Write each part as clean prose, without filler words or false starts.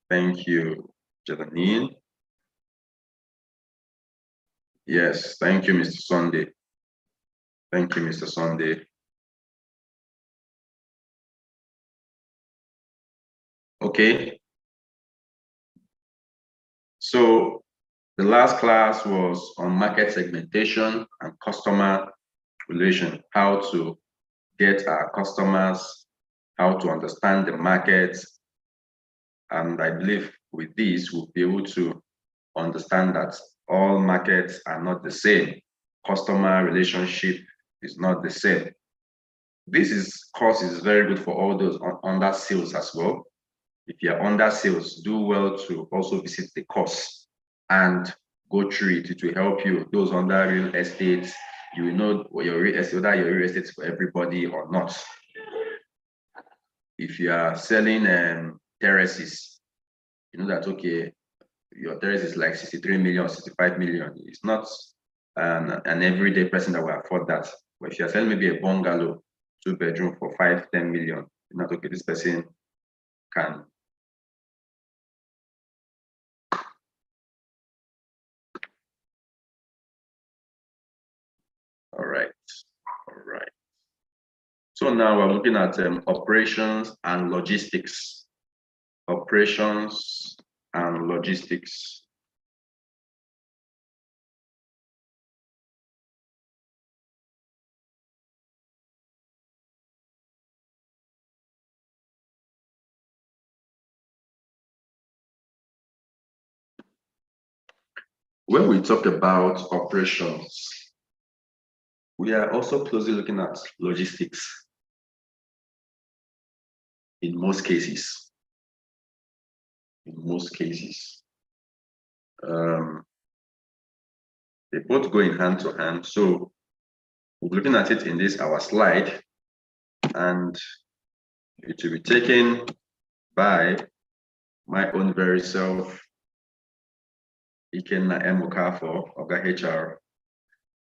Thank you, Janine. Yes, thank you, Mr. Sunday. Thank you, Mr. Sunday. Okay. So the last class was on market segmentation and customer relation, how to get our customers, how to understand the market. And I believe with this, we'll be able to understand that all markets are not the same. Customer relationship is not the same. This course is very good for all those under sales as well. If you're under sales, do well to also visit the course and go through it. It will help you. Those under real estate, you will know your real estate, whether your real estate is for everybody or not. If you are selling terraces, you know that, okay, your terrace is like 63 million, 65 million. It's not an everyday person that will afford that. But if you're selling maybe a bungalow, 2-bedroom for 5, 10 million, you're not, okay, this person can. All right. So now we're looking at operations and logistics. Operations and logistics. When we talk about operations, we are also closely looking at logistics in most cases. They both go in hand to hand. So we're looking at it in this our slide, and it will be taken by my own very self, Ikenna Emukafo, Oga HR.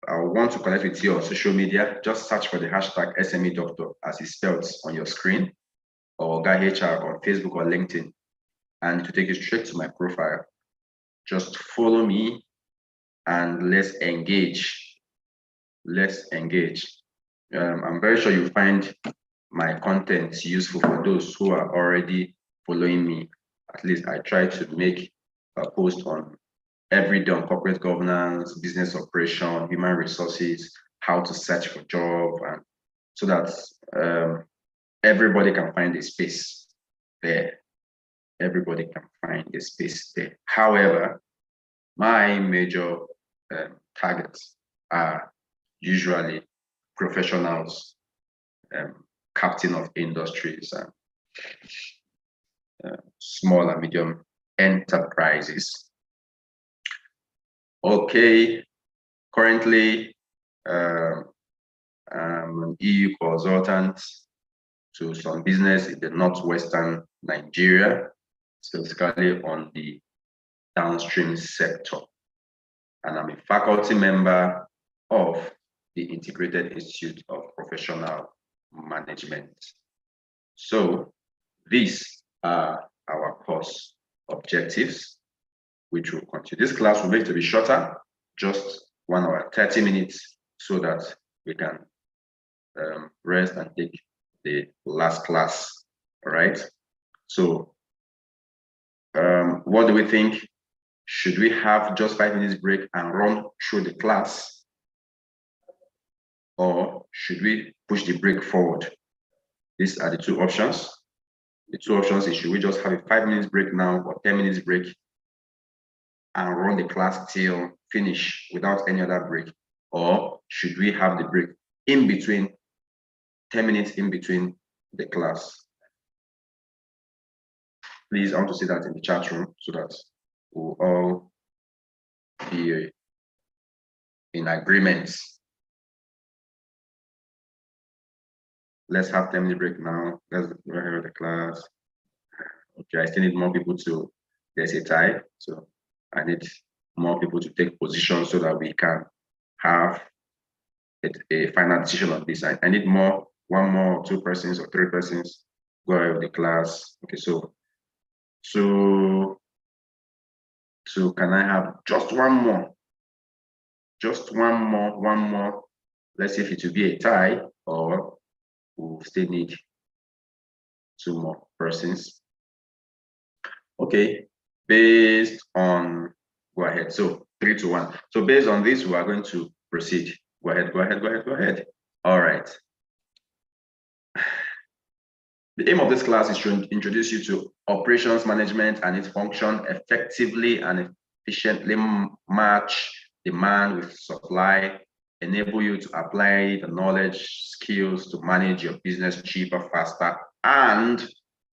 I want to connect with you on social media. Just search for the hashtag SME Doctor as it's spelled on your screen, or Oga HR on Facebook or LinkedIn, and to take you straight to my profile. Just follow me and let's engage. I'm very sure you'll find my content useful for those who are already following me. At least I try to make a post on every day on corporate governance, business operation, human resources, how to search for job, and so that everybody can find a space there. Everybody can find a space there. However, my major targets are usually professionals, captain of industries, and small and medium enterprises. Okay, currently I'm an EU consultant to some business in the northwestern Nigeria, specifically on the downstream sector. And I'm a faculty member of the Integrated Institute of Professional Management. So these are our course objectives, which will continue. This class will make it to be shorter, just 1 hour, 30 minutes, so that we can rest and take the last class. All right. So what do we think? Should we have just 5 minutes break and run through the class? Or should we push the break forward? These are the two options. The two options is, should we just have a 5 minutes break now or 10 minutes break and run the class till finish without any other break? Or should we have the break in between, 10 minutes in between the class? Please, I want to see that in the chat room so that we'll all be in agreement. Let's have 10 minute break now. Let's go ahead with the class. Okay, I still need more people to, there's a tie. So I need more people to take position so that we can have a final decision on this. I need more, 1 more, 2 persons or 3 persons, go ahead with the class. Okay, so So can I have just one more? Just one more. Let's see if it will be a tie or we'll still need two more persons. Okay, based on, go ahead. So 3-1. So based on this, we are going to proceed. Go ahead. All right. The aim of this class is to introduce you to operations management and its function, effectively and efficiently match demand with supply, enable you to apply the knowledge, skills to manage your business cheaper, faster, and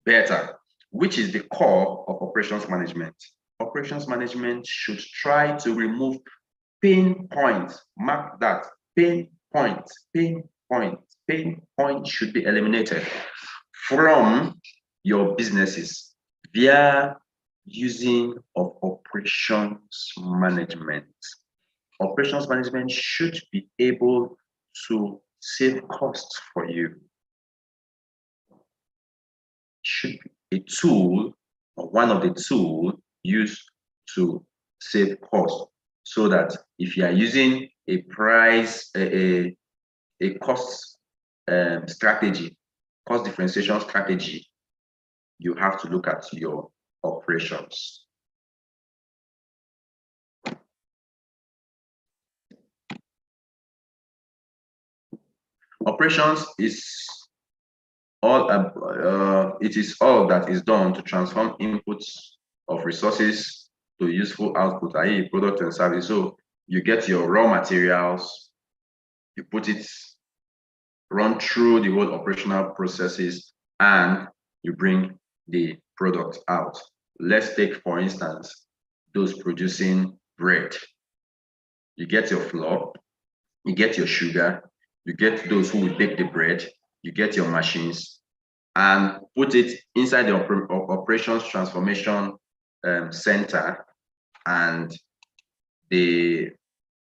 better, which is the core of operations management. Operations management should try to remove pain points. Mark that. Pain points should be eliminated from your businesses via using of operations management. Operations management should be able to save costs for you. Should be a tool or one of the tools used to save costs, so that if you are using a price, a cost strategy, cost differentiation strategy, you have to look at your operations. Operations is all it is all that is done to transform inputs of resources to useful output, i.e. product and service. So you get your raw materials, you put it, run through the whole operational processes, and you bring the product out. Let's take, for instance, those producing bread. You get your flour, you get your sugar, you get those who will bake the bread, you get your machines, and put it inside the operations transformation center, and they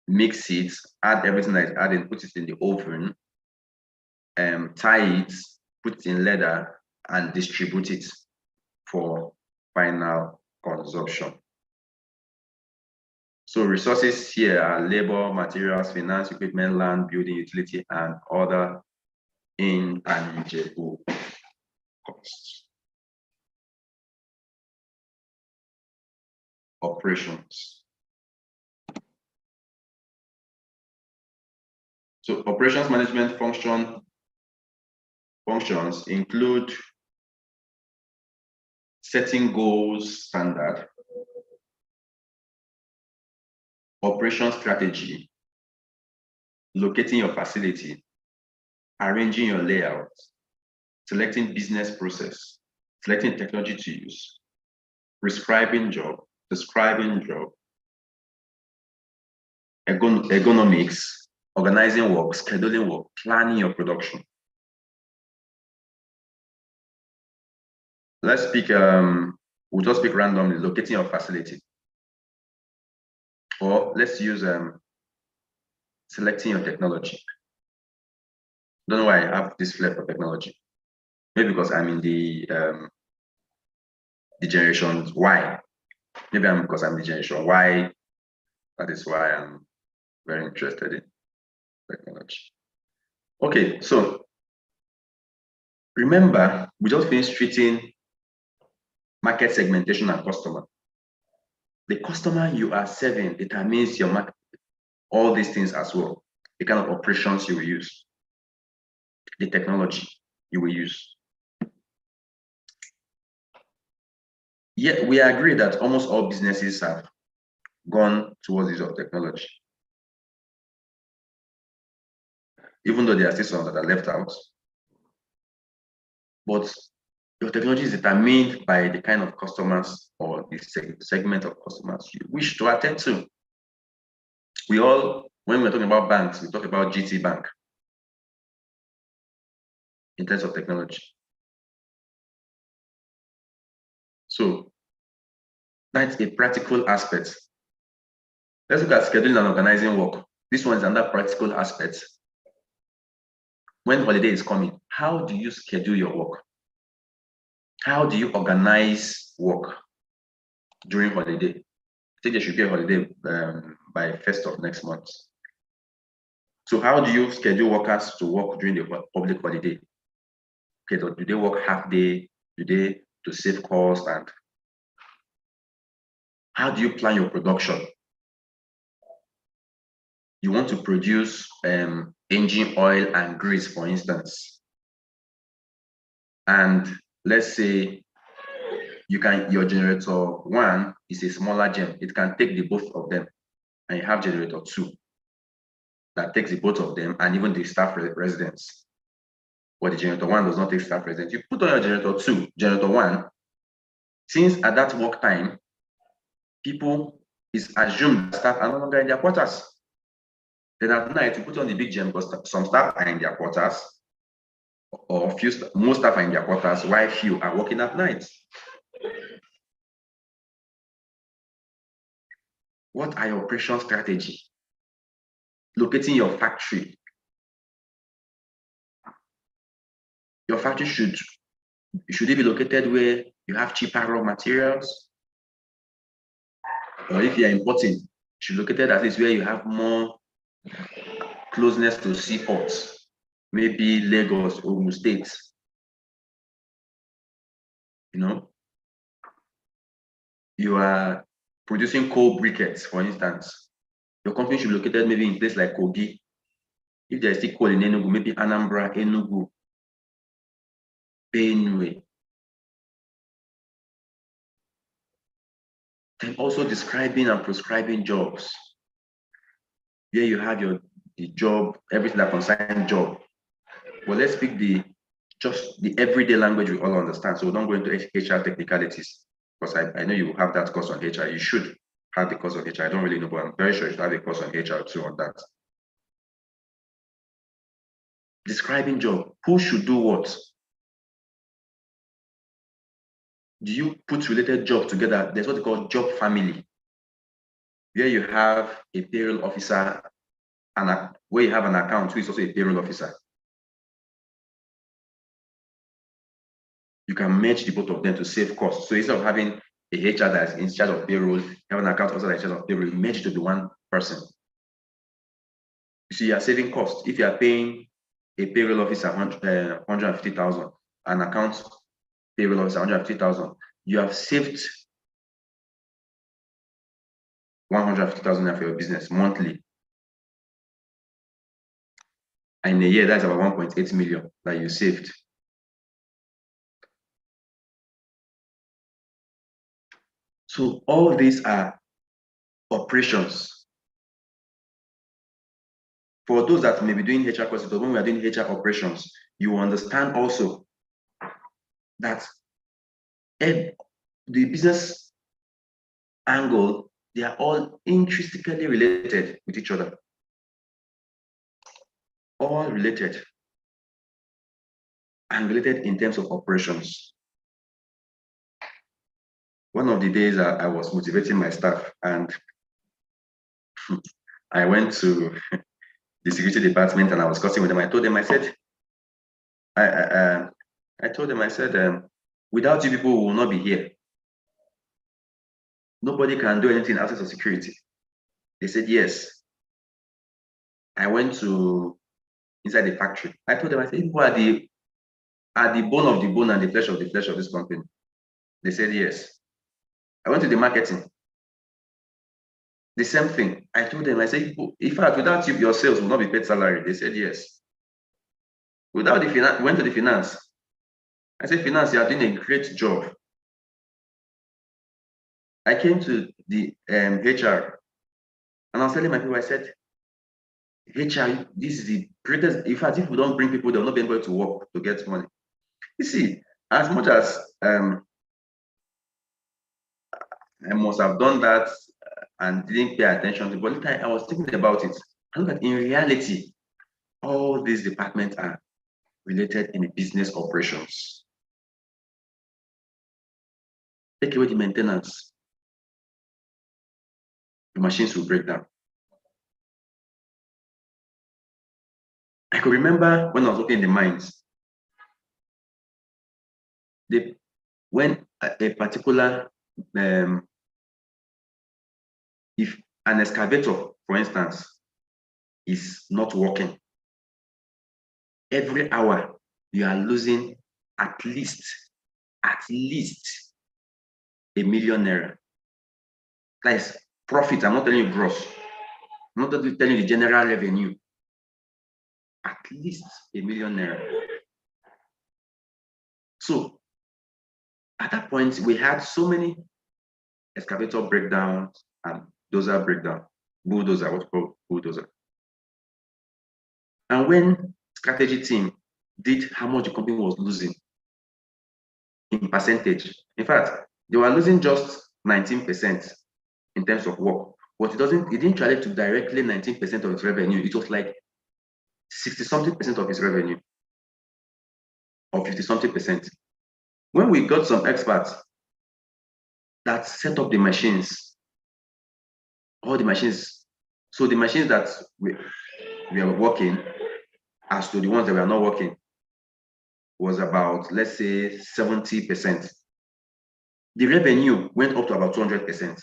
mix it, add everything that is added, put it in the oven, tie it, put it in leather, and distribute it for final consumption. So resources here are labor, materials, finance, equipment, land, building, utility, and other intangible costs. Operations. So operations management functions include setting goals standard, operation strategy, locating your facility, arranging your layout, selecting business process, selecting technology to use, prescribing job, describing job, ergonomics, organizing work, scheduling work, planning your production. Let's speak, we'll just speak randomly, locating your facility. Or let's use selecting your technology. Don't know why I have this flair for technology. Maybe because I'm in the generation Y. Maybe because I'm the generation Y. That is why I'm very interested in technology. Okay, so remember, we just finished treating market segmentation and customer. The customer you are serving determines your market, all these things as well. The kind of operations you will use, the technology you will use. Yet we agree that almost all businesses have gone towards use of technology, even though there are still some that are left out. But your technology is determined by the kind of customers or the segment of customers you wish to attend to. We all, when we're talking about banks, we talk about GT Bank in terms of technology. So that's a practical aspect. Let's look at scheduling and organizing work. This one is another practical aspect. When holiday is coming, how do you schedule your work? How do you organize work during holiday? I think there should be a holiday by 1st of next month. So how do you schedule workers to work during the public holiday? Okay, so do they work half day? Do they to save cost? And how do you plan your production? You want to produce engine oil and grease, for instance. And let's say your generator one is a smaller gem. It can take the both of them. And you have generator two that takes the both of them and even the staff residents. But the generator one does not take staff residents. You put on your generator two, generator one, since at that work time, people is assumed that staff are no longer in their quarters. Then at night, you put on the big gem because some staff are in their quarters, or most staff are in their quarters, while few are working at night. What are your operation strategy? Locating your factory. Your factory should it be located where you have cheaper raw materials? Or if you're importing, should be located at least where you have more closeness to seaports, maybe Lagos or Ogun State. You know, you are producing coal briquettes, for instance. Your company should be located maybe in a place like Kogi. If there is still coal in Enugu, maybe Anambra, Enugu, Benue. Then also describing and prescribing jobs. Here you have the job, everything that concerns job. Well, let's speak just the everyday language we all understand. So we don't go into HR technicalities, because I know you have that course on HR. You should have the course on HR. I don't really know, but I'm very sure you should have a course on HR too on that. Describing job. Who should do what? Do you put related jobs together? There's what they call job family, where you have a payroll officer and where you have an account who is also a payroll officer. You can merge the both of them to save costs. So instead of having a HR that is in charge of payroll, you have an account officer that is in charge of payroll, you merge it to the one person. You see, you are saving costs. If you are paying a payroll officer 150,000, an account payroll officer 150,000, you have saved 150,000 for your business monthly. And in a year, that's about 1.8 million that you saved. So all these are operations. For those that may be doing HR courses, but when we are doing HR operations, you understand also that the business angle, they are all intrinsically related with each other. All related. And related in terms of operations. One of the days I was motivating my staff, and I went to the security department and I was discussing with them. I told them, I said, I told them, I said, without you people, we will not be here. Nobody can do anything outside of security. They said, yes. I went to inside the factory. I told them, I said, people are the bone of the bone and the flesh of this company. They said, yes. I went to the marketing. The same thing. I told them, I said, in fact, without you, your sales will not be paid salary. They said, yes. Without the finance, went to the finance. I said, finance, you are doing a great job. I came to the HR, and I was telling my people, I said, HR, this is the greatest. In fact, if we don't bring people, they'll not be able to work to get money. You see, as much as I must have done that and didn't pay attention to, but I was thinking about it. I look at in reality, all these departments are related in the business operations. Take away the maintenance, the machines will break down. I could remember when I was working in the mines, when a particular, if an excavator, for instance, is not working, every hour you are losing at least ₦1 million. That is profit. I'm not telling you gross. I'm not telling you the general revenue. At least ₦1 million. So at that point, we had so many excavator breakdowns and dozer breakdown, bulldozer, what's called bulldozer. And when strategy team did how much the company was losing in percentage, in fact, they were losing just 19% in terms of work, but it didn't translate to directly 19% of its revenue. It was like 60-something% of its revenue, or 50-something%. When we got some experts that set up the machines, all the machines, so the machines that we are working as to the ones that were not working was about, let's say, 70%. The revenue went up to about 200%.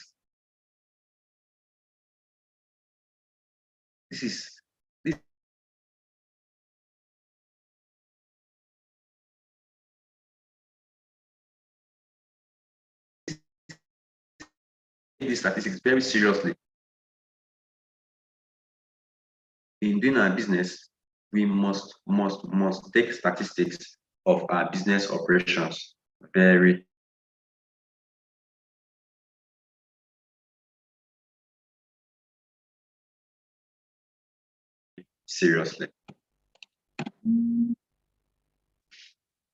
This is these statistics very seriously. In doing our business, we must take statistics of our business operations very seriously.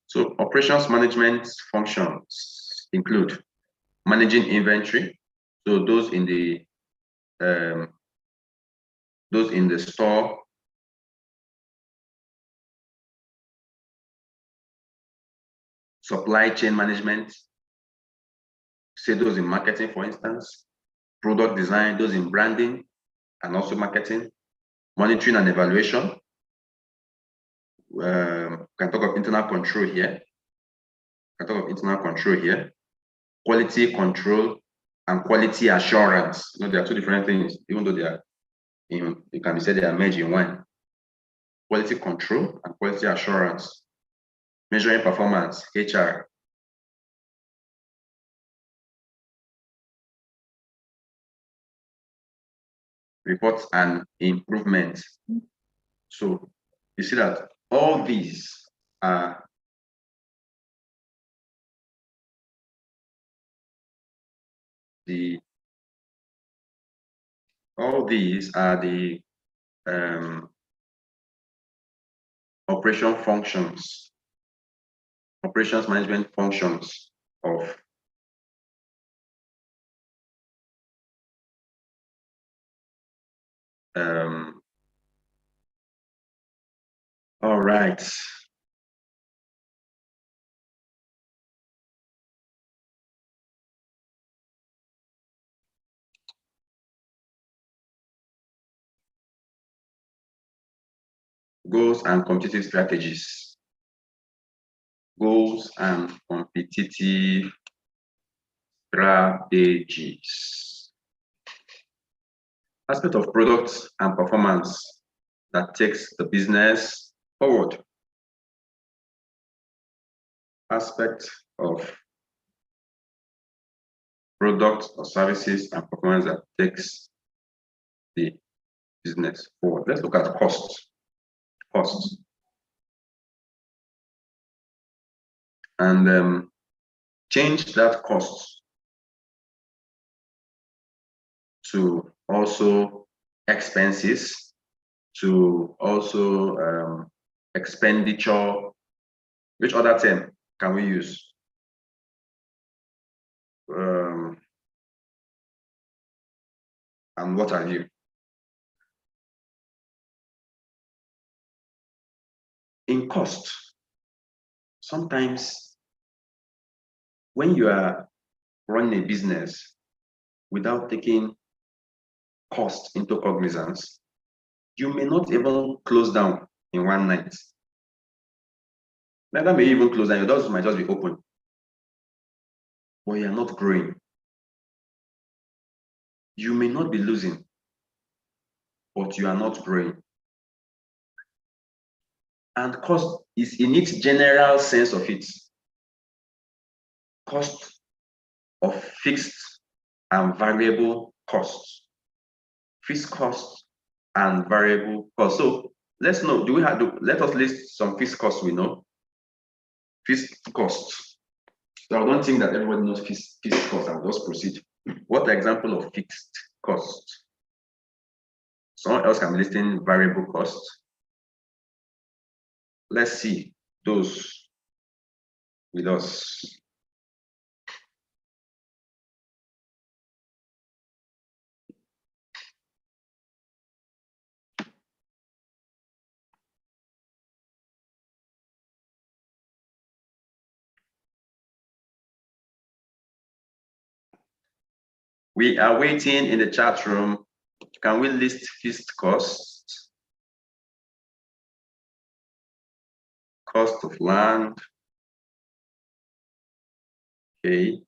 So operations management functions include managing inventory. So those in the store, supply chain management, say those in marketing, for instance, product design, those in branding and also marketing, monitoring and evaluation. Can talk of internal control here. Quality control and quality assurance. You know, there are two different things, even though they are you can be said they are merged in one. Quality control and quality assurance. Measuring performance, HR. Reports and improvements. So you see that all these are the operations management functions of all right. Goals and competitive strategies. Goals and competitive strategies. Aspect of products and performance that takes the business forward. Aspect of products or services and performance that takes the business forward. Let's look at costs. And change that cost to also expenses, to also expenditure. Which other term can we use? And what are you? In cost, sometimes when you are running a business without taking cost into cognizance, you may not even close down in one night. That may even close down, your doors might just be open. but you are not growing. You may not be losing, but you are not growing. And cost is in its general sense of it. Cost of fixed and variable costs. Fixed costs and variable costs. So let's know, let us list some fixed costs we know. Fixed costs. So I don't think that everybody knows fixed costs. I'll just proceed. What example of fixed costs? Someone else can be listing variable costs. Let's see those with us. We are waiting in the chat room. Can we list fixed costs? Cost of land. Okay.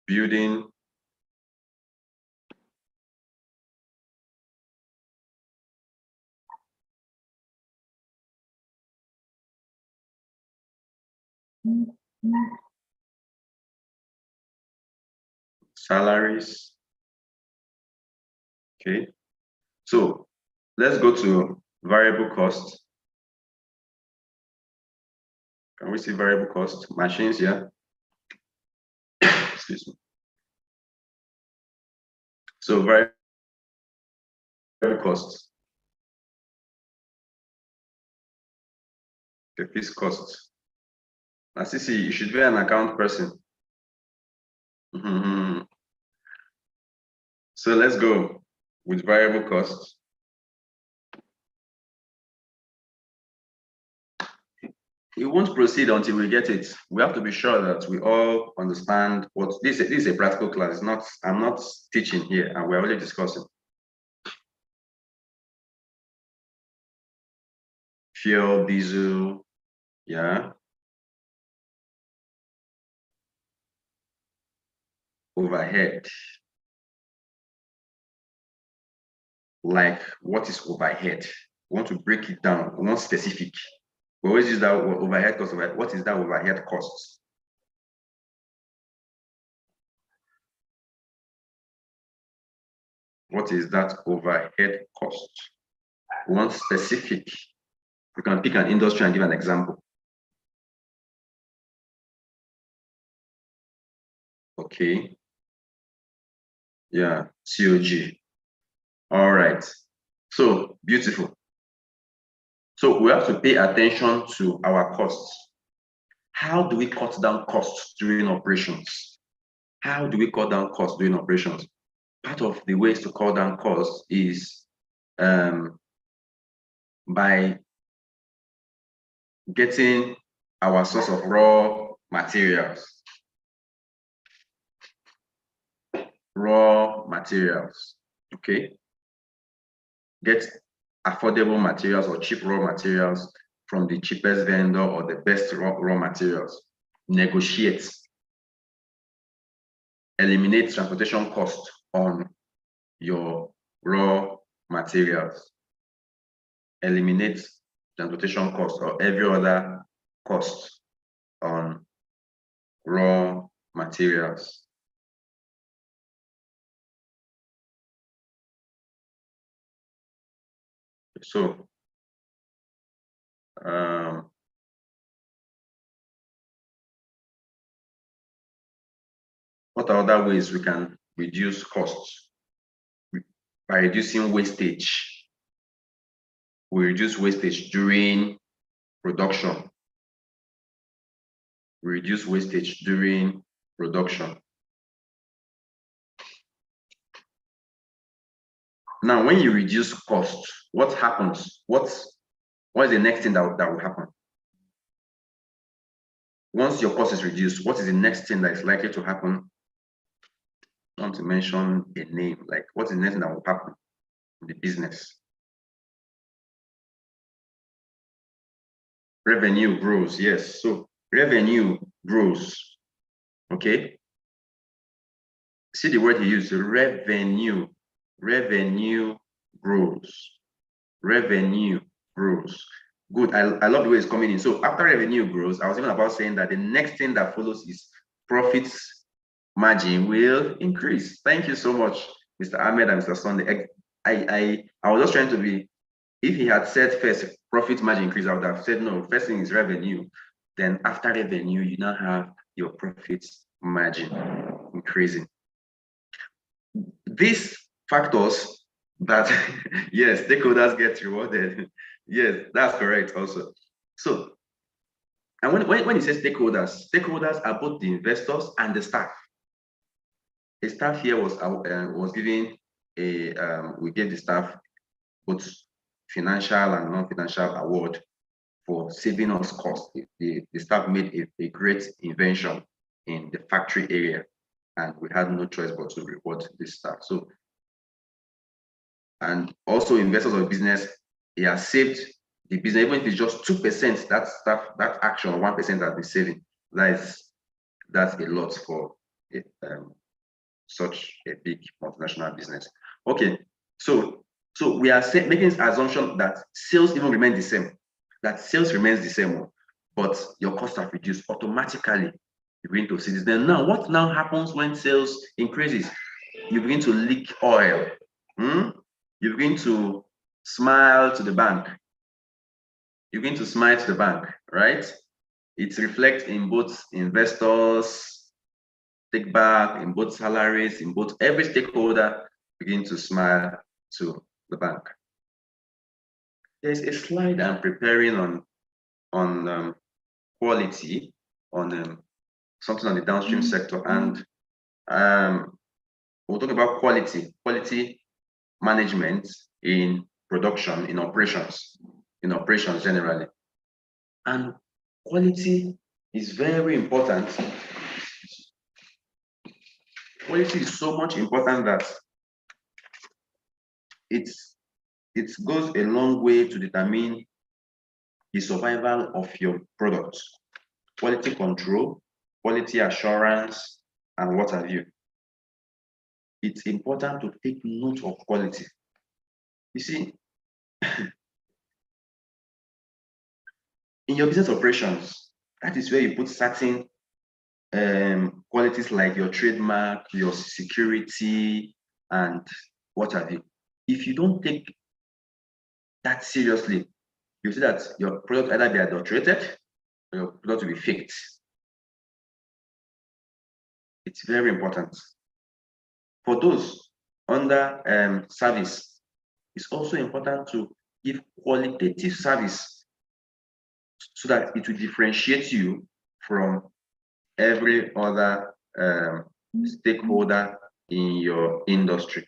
Building. Salaries. Okay. So let's go to variable cost. Can we see variable cost? Machines, yeah. Excuse me. So variable cost. Okay, fixed cost. As you see, you should be an account person. So let's go with variable cost. We won't proceed until we get it. We have to be sure that we all understand what this is a practical class. It's not, I'm not teaching here, and we're only discussing. Fuel, diesel, yeah. Overhead. Like, what is overhead? We want to break it down, we want specific. We always use that overhead cost. What is that overhead cost? What is that overhead cost? We want specific. You can pick an industry and give an example. Okay. Yeah, COG. All right. So beautiful. So we have to pay attention to our costs. How do we cut down costs during operations? How do we cut down costs during operations? Part of the ways to cut down costs is by getting our source of raw materials. Raw materials, okay? Get affordable materials or cheap raw materials from the cheapest vendor or the best raw materials. Negotiate. Eliminate transportation cost on your raw materials. Eliminate transportation cost or every other cost on raw materials. So, what are other ways we can reduce costs? By reducing wastage. We reduce wastage during production. We reduce wastage during production. Now, when you reduce costs, what happens? What is the next thing that will happen? once your cost is reduced, what is the next thing that is likely to happen? I want to mention a name, like what is the next thing that will happen in the business? Revenue grows, yes. So revenue grows, okay? See the word he used, revenue. Revenue grows. Revenue grows. Good, I love the way it's coming in. So after revenue grows, I was even about saying that the next thing that follows is profits margin will increase. Thank you so much, Mr. Ahmed and Mr. Sunday. I was just trying to be, if he had said first profit margin increase, I would have said no, first thing is revenue. Then after revenue, you now have your profits margin increasing. These factors that, yes, stakeholders get rewarded. Yes, that's correct also. So, and when you say stakeholders are both the investors and the staff. The staff here was giving we gave the staff both financial and non-financial award for saving us cost. The staff made a great invention in the factory area, and we had no choice but to reward this staff. So, and also investors of business, he has saved the business, even if it's just 2%, that staff, that action, 1% has been saving. That's a lot for such a big multinational business. Okay, so we are making this assumption that sales even remain the same, that sales remains the same, but your costs have reduced automatically. You're going to see this. Then now, what now happens when sales increases? You begin to leak oil. You begin to smile to the bank. You begin to smile to the bank, right? It reflects in both investors, take back, in both salaries, in both every stakeholder begin to smile to the bank. There's a slide I'm preparing on quality, on something on the downstream sector, and we'll talk about quality management in production, in operations generally. And quality is very important. Quality is so much important that it goes a long way to determine the survival of your product. Quality control, quality assurance, and what have you. It's important to take note of quality. You see, in your business operations, that is where you put certain qualities like your trademark, your security, and what have you. If you don't take that seriously, you see that your product either be adulterated or your product will be faked. It's very important. For those under service, it's also important to give qualitative service so that it will differentiate you from every other stakeholder in your industry.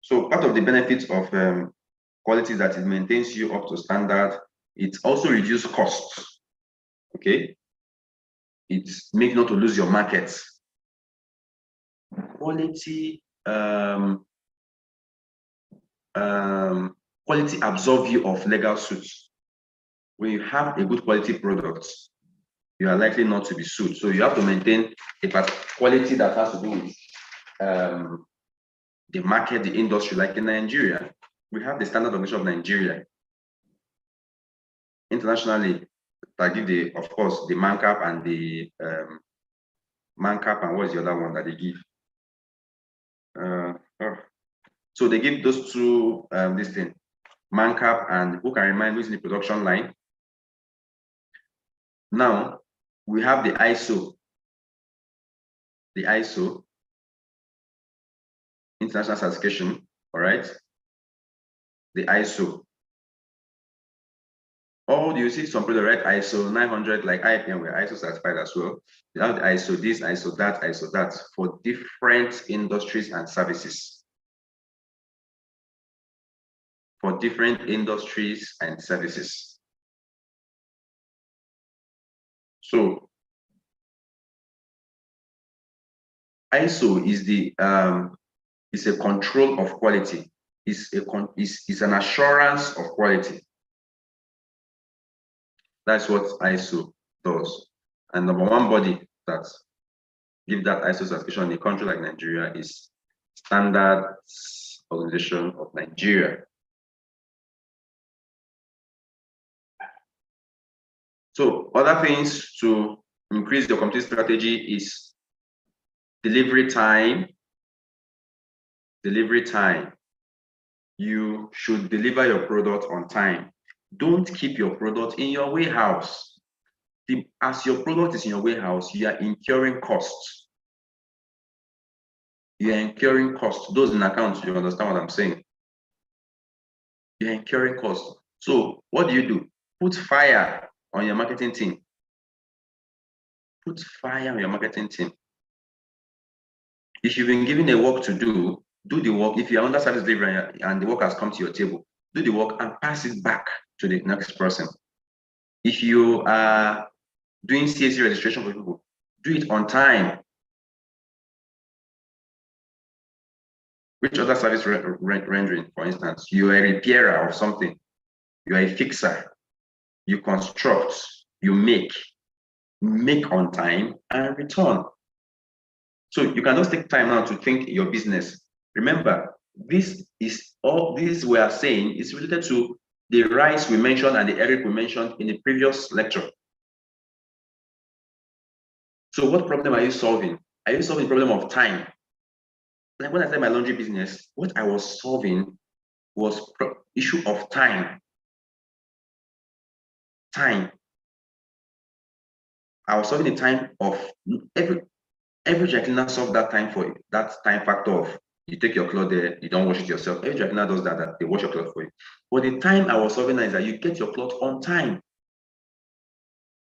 So part of the benefits of quality is that it maintains you up to standard. It also reduces costs. Okay, it makes not to lose your markets. Quality quality absolves you of legal suits. When you have a good quality product, you are likely not to be sued. So you have to maintain a quality that has to do with the market, the industry. Like in Nigeria, we have the standard organization of Nigeria. Internationally, I give the, of course, the MANCAP and the MANCAP, and what is the other one that they give? So they give those two, this thing, MANCAP, and who can remind who's in the production line? Now we have the ISO. The ISO, international certification, all right? The ISO. Oh, do you see some people write ISO 900, like IPM, we're ISO certified as well. They have the ISO this, ISO that for different industries and services. for different industries and services. So ISO is a control of quality. Is an assurance of quality. That's what ISO does. And number one body that give that ISO certification in a country like Nigeria is Standards Organization of Nigeria. So other things to increase your complete strategy is delivery time. Delivery time. You should deliver your product on time. Don't keep your product in your warehouse. As your product is in your warehouse, you are incurring costs. You are incurring costs. Those in accounts, you understand what I'm saying. You're incurring costs. So what do? Put fire on your marketing team. Put fire on your marketing team. If you've been given a work to do the work. If you're under service delivery and the work has come to your table, do the work and pass it back to the next person. If you are doing CAC registration for people, do it on time. Which other service rendering, for instance, you are a repairer of something, you are a fixer, you construct, you make on time and return. So you can just take time now to think your business. Remember, this is all this we are saying is related to the rice we mentioned and the Eric we mentioned in the previous lecture. So what problem are you solving? Are you solving the problem of time? Like when I started my laundry business, what I was solving was issue of time. Time. I was solving the time of every dry cleaner solve that time for you. That time factor of you take your clothes there, you don't wash it yourself. Every dry cleaner does that they wash your clothes for you. But the time I was solving is that you get your clothes on time.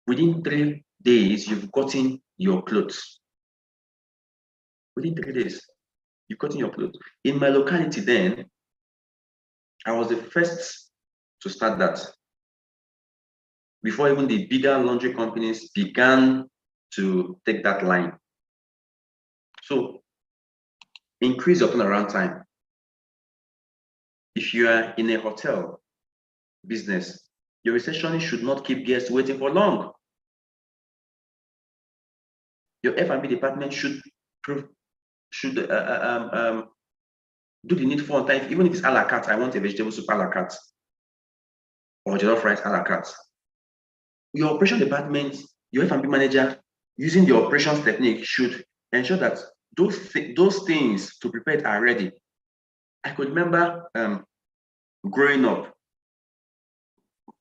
Within 3 days, you've gotten your clothes. Within 3 days, you've gotten your clothes. In my locality then, I was the first to start that. Before even the bigger laundry companies began to take that line. So increase your turnaround time. If you are in a hotel business, your receptionist should not keep guests waiting for long. Your F&B department should do the needful on time. Even if it's a la carte, I want a vegetable soup a la carte or jollof rice a la carte. Your operation department, your F&B manager, using the operations technique should ensure that those things to prepare it are ready. I could remember growing up,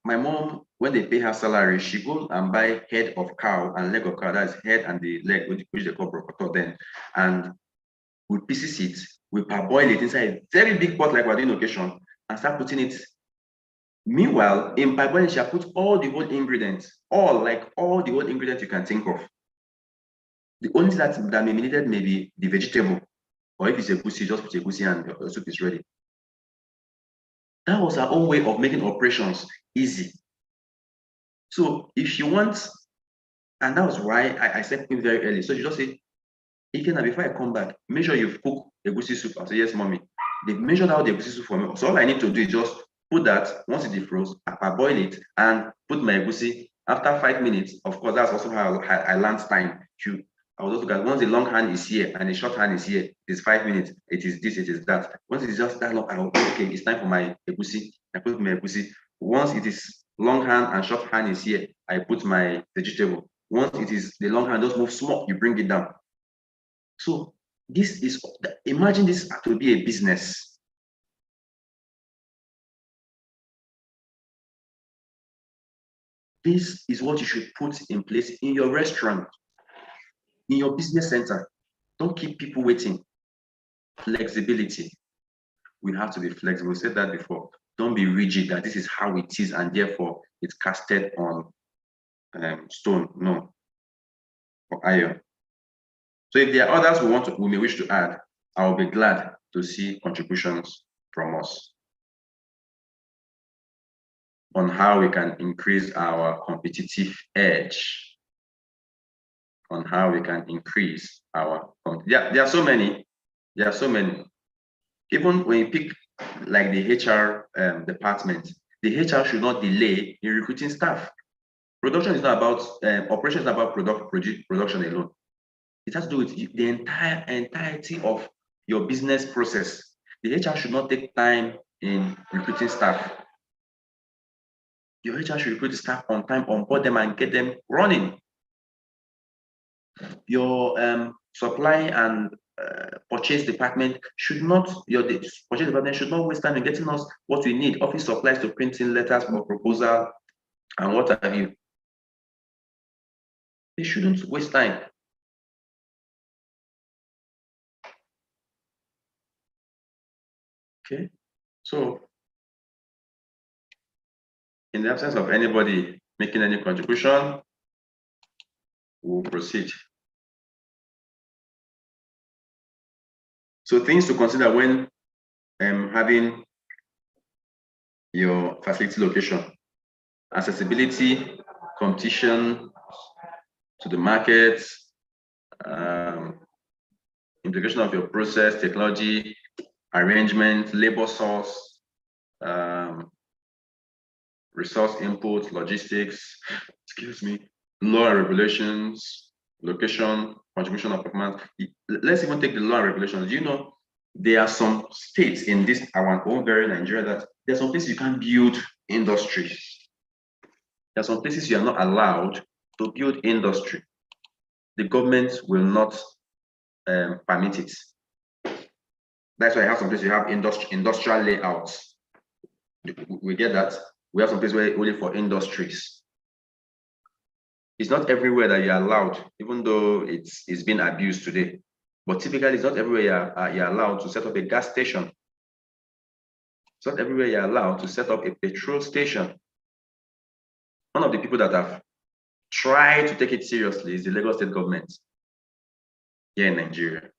my mom, when they pay her salary, she go and buy head of cow and leg of cow, that's head and the leg, which they call brocotor then, and we pieces it, we parboil it inside a very big pot like we're doing occasion and start putting it. Meanwhile, in parboiling, she put all the whole ingredients, all the whole ingredients you can think of. The only thing that may be needed may be the vegetable, or if it's a egusi, just put egusi and the soup is ready. That was our own way of making operations easy. So if you want, and that was why I said it very early. So you just say, Ikena, before I come back, make sure you've cooked egusi soup. I say, yes, mommy. They measured out the egusi soup for me. So all I need to do is just put that, once it defrosts, I parboil it and put my egusi. After 5 minutes, of course, that's also how I learned time. I was also got once the long hand is here and the short hand is here, it's 5 minutes, it is this, it is that. Once it is just that long, I will, okay, it's time for my egusi. I put my egusi. Once it is long hand and short hand is here, I put my vegetable. Once it is the long hand, just move small, you bring it down. So this is, imagine this to be a business. This is what you should put in place in your restaurant, in your business center. Don't keep people waiting. Flexibility. We have to be flexible. We said that before. Don't be rigid that this is how it is and therefore it's casted on stone. No. Or iron. So if there are others we may wish to add, I will be glad to see contributions from us. on how we can increase our competitive edge. On how we can increase our, there are so many. There are so many. Even when you pick like the HR department, the HR should not delay in recruiting staff. Production is not about operation is not about production alone. It has to do with the entirety of your business process. The HR should not take time in recruiting staff. Your HR should recruit staff on time, onboard them, and get them running. Your supply and purchase department should not, purchase department should not waste time in getting us what we need, office supplies to printing letters for proposal and what have you. They shouldn't waste time. Okay, so in the absence of anybody making any contribution, we'll proceed. So things to consider when having your facility location: accessibility, competition to the market, integration of your process, technology, arrangement, labor source, resource input, logistics, law and regulations, location, contribution of performance. Let's even take the law and regulations. You know, there are some states in this our own very Nigeria that there's some places you can't build industries. There are some places you are not allowed to build industry. The government will not permit it. That's why I have some places you have industrial layouts. We get that. We have some places where only for industries. It's not everywhere that you're allowed, even though it's been abused today. But typically, it's not everywhere you're allowed to set up a gas station. It's not everywhere you're allowed to set up a petrol station. One of the people that have tried to take it seriously is the Lagos State government here in Nigeria.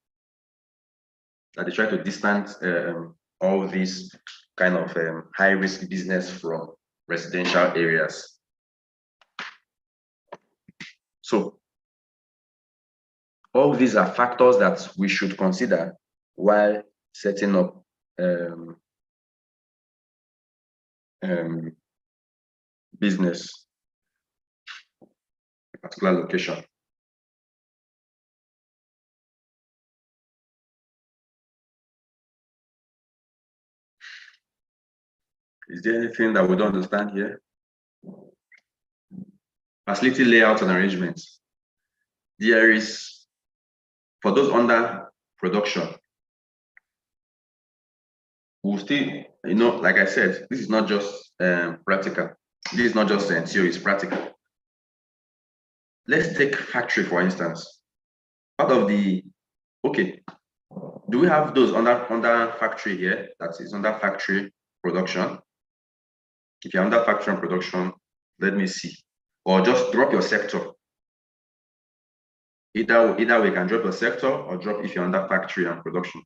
That they try to distance all these kind of high-risk business from residential areas. So all these are factors that we should consider while setting up business, a particular location. Is there anything that we don't understand here? Facility layout and arrangements. There is, for those under production, we'll still, you know, like I said, this is not just practical. This is not just theory, it's practical. Let's take factory, for instance. Part of the, okay, do we have those under factory here? That is under factory production. If you're under factory and production, let me see. Or just drop your sector. Either we can drop your sector or drop if you're under factory and production.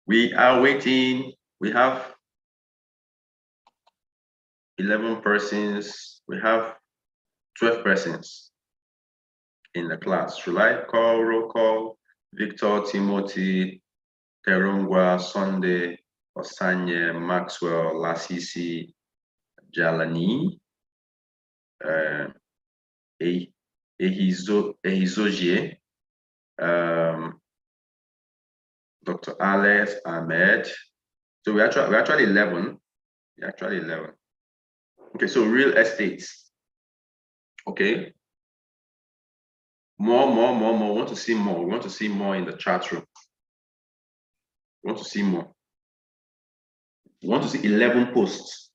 We are waiting. We have 11 persons. We have 12 persons in the class. Should I call roll call? Victor, Timothy, Terungwa, Sunday, Osanye, Maxwell, Lasisi, Jalani, Ehizoje, Dr. Alex, Ahmed. So we're actually 11. We're actually 11. Okay, so real estate. Okay. More. We want to see more. We want to see more in the chat room. We want to see more. We want to see 11 posts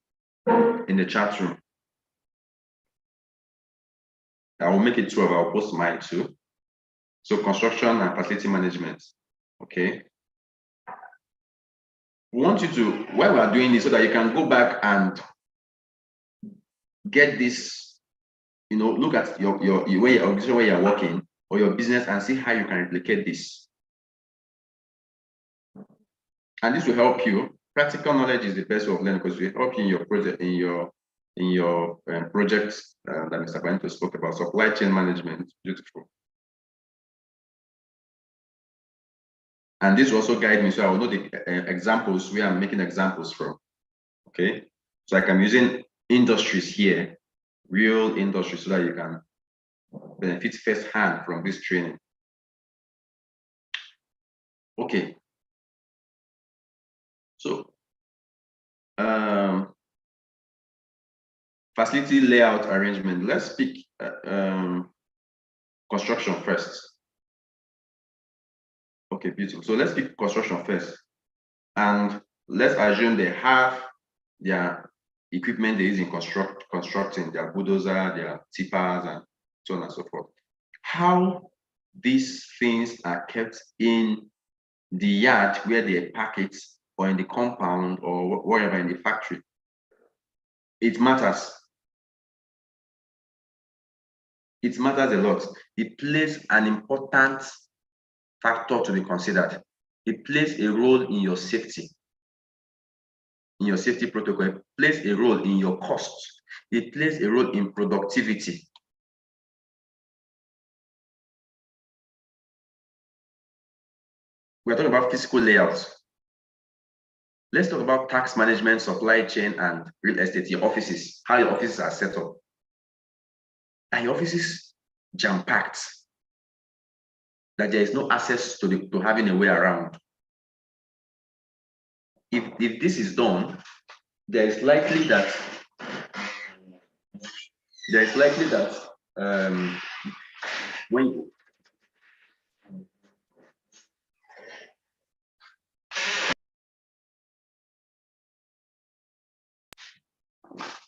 in the chat room. I will make it 12. I'll post mine too. So construction and facility management. Okay. We want you to, while we are doing this, so that you can go back and get this, you know, look at your where you're working or your business and see how you can replicate this. And this will help you. Practical knowledge is the best way of learning because it will help you in your project, projects that Mr. Bento spoke about. Supply chain management, beautiful. And this will also guide me, so I will know the examples where I'm making examples from. Okay, so like I'm using industries here, real industries, so that you can benefit firsthand from this training. Okay. So, facility layout arrangement. Let's speak construction first. Okay, beautiful. So let's pick construction first. And let's assume they have their equipment they use in constructing, their bulldozer, their tippers, and so on and so forth. How these things are kept in the yard where they pack it, or in the compound, or wherever in the factory, it matters. It matters a lot. It plays an important factor to be considered. It plays a role in your safety, protocol. It plays a role in your costs. It plays a role in productivity. We're talking about physical layouts. Let's talk about tax management, supply chain, and real estate, your offices, how your offices are set up. Are your offices jam-packed, that there is no access to having a way around? If this is done, there is likely that when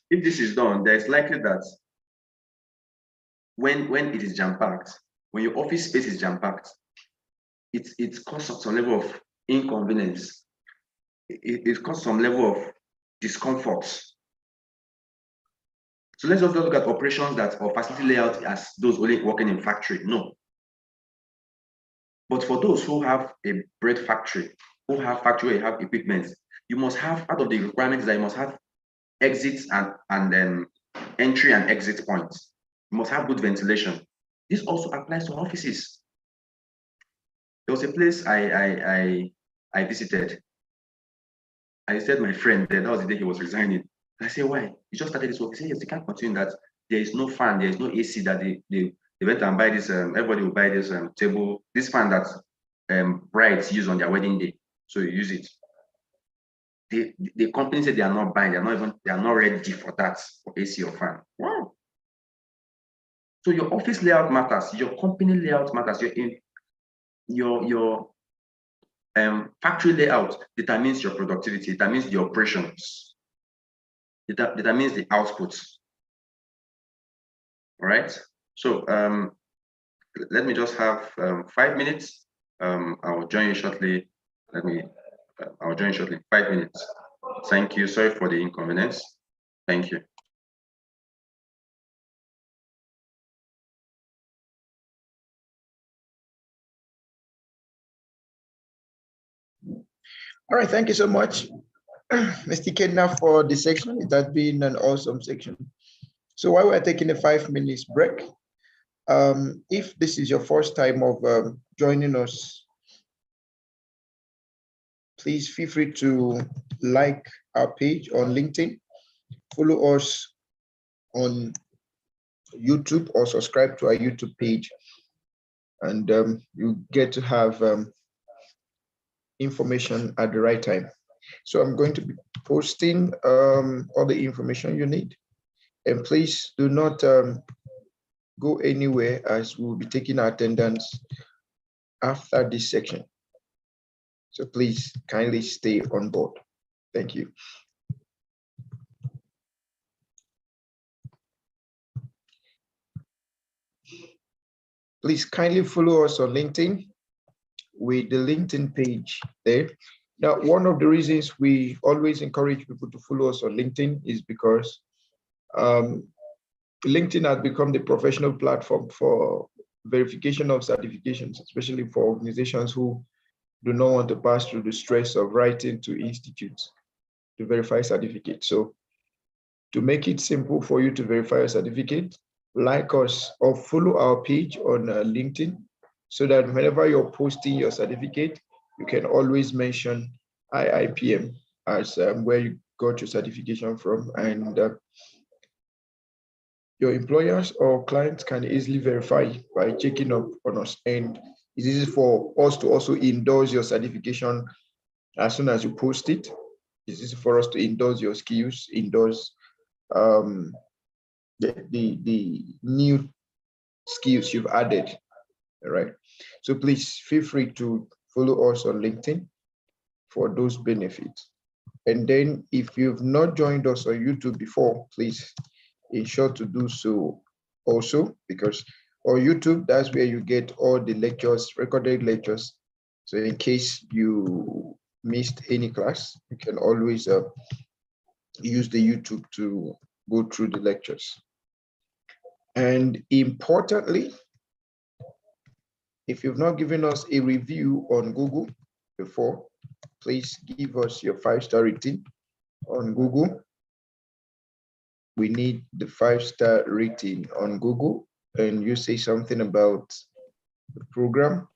if this is done, there is likely that when it is jam-packed, when your office space is jam-packed, it causes some level of inconvenience. It causes some level of discomfort. So let's just look at operations or facility layout as those only working in factory. No. But for those who have a bread factory, who have factory where you have equipment, you must have, part of the requirements that you must have exits and then entry and exit points. You must have good ventilation. This also applies to offices. There was a place I visited. I said my friend there, that was the day he was resigning. I said, why? You just started this work. He said, yes, they can't continue that. There is no fan, there is no AC, that they went and buy this, everybody will buy this table, this fan that brides use on their wedding day. So you use it. The company said they are not buying, they are not ready for that, for AC or fan. Wow. So your office layout matters, your company layout matters, your factory layout determines your productivity, determines the operations, determines the output. All right. So let me just have 5 minutes. I'll join you shortly. I'll join you shortly. 5 minutes. Thank you. Sorry for the inconvenience. Thank you. All right, thank you so much, Mr. Kedna, for the section. It has been an awesome section. So while we're taking a 5 minutes break, if this is your first time of joining us, please feel free to like our page on LinkedIn, follow us on YouTube, or subscribe to our YouTube page, and you get to have information at the right time. So I'm going to be posting all the information you need, and please do not go anywhere, as we'll be taking our attendance after this section. So please kindly stay on board. Thank you. Please kindly follow us on LinkedIn with the LinkedIn page there. Now, one of the reasons we always encourage people to follow us on LinkedIn is because LinkedIn has become the professional platform for verification of certifications, especially for organizations who do not want to pass through the stress of writing to institutes to verify certificates. So to make it simple for you to verify your certificate, like us or follow our page on LinkedIn, so that whenever you're posting your certificate, you can always mention IIPM as where you got your certification from, and your employers or clients can easily verify by checking up on us. And it's easy for us to also endorse your certification as soon as you post it. It's easy for us to endorse your skills, endorse the new skills you've added. All right. So please feel free to follow us on LinkedIn for those benefits. And then if you've not joined us on YouTube before, please ensure to do so also, because on YouTube, that's where you get all the lectures, recorded lectures. So in case you missed any class, you can always use the YouTube to go through the lectures. And importantly, if you've not given us a review on Google before, please give us your 5-star rating on Google. We need the 5-star rating on Google, and you say something about the program.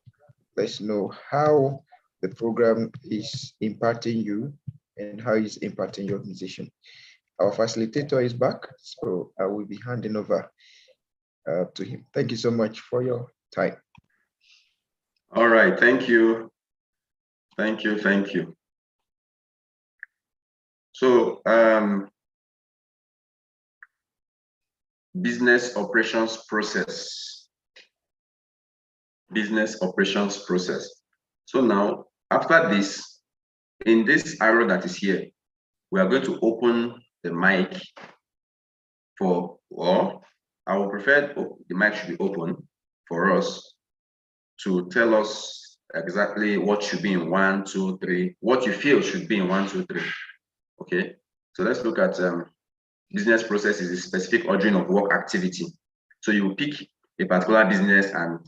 Let's know how the program is impacting you and how it's impacting your organization. Our facilitator is back, so I will be handing over to him. Thank you so much for your time. All right, thank you. Thank you, thank you. So, business operations process. Business operations process. So now, after this, in this arrow that is here, we are going to open the mic for, or I would prefer the mic should be open for us to tell us exactly what should be in 1, 2, 3, what you feel should be in 1, 2, 3. Okay, so let's look at business process is a specific ordering of work activity. So you pick a particular business and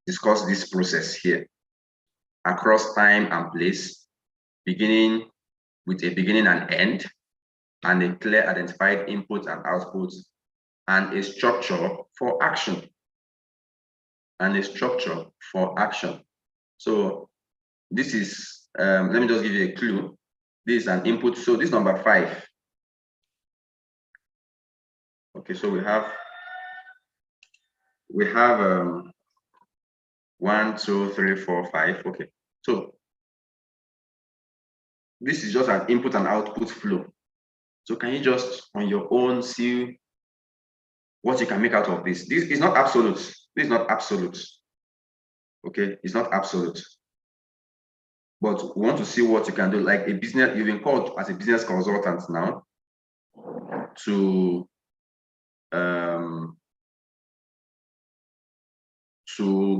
discuss this process here across time and place, beginning with a beginning and end, and a clear identified input and output, and a structure for action. And a structure for action. So this is, let me just give you a clue. This is an input. So this number 5. Okay, so we have 1, 2, 3, 4, 5. Okay, so this is just an input and output flow. So can you just on your own see what you can make out of this? This is not absolute. This is not absolute. Okay, it's not absolute. But we want to see what you can do. Like a business, you've been called as a business consultant now to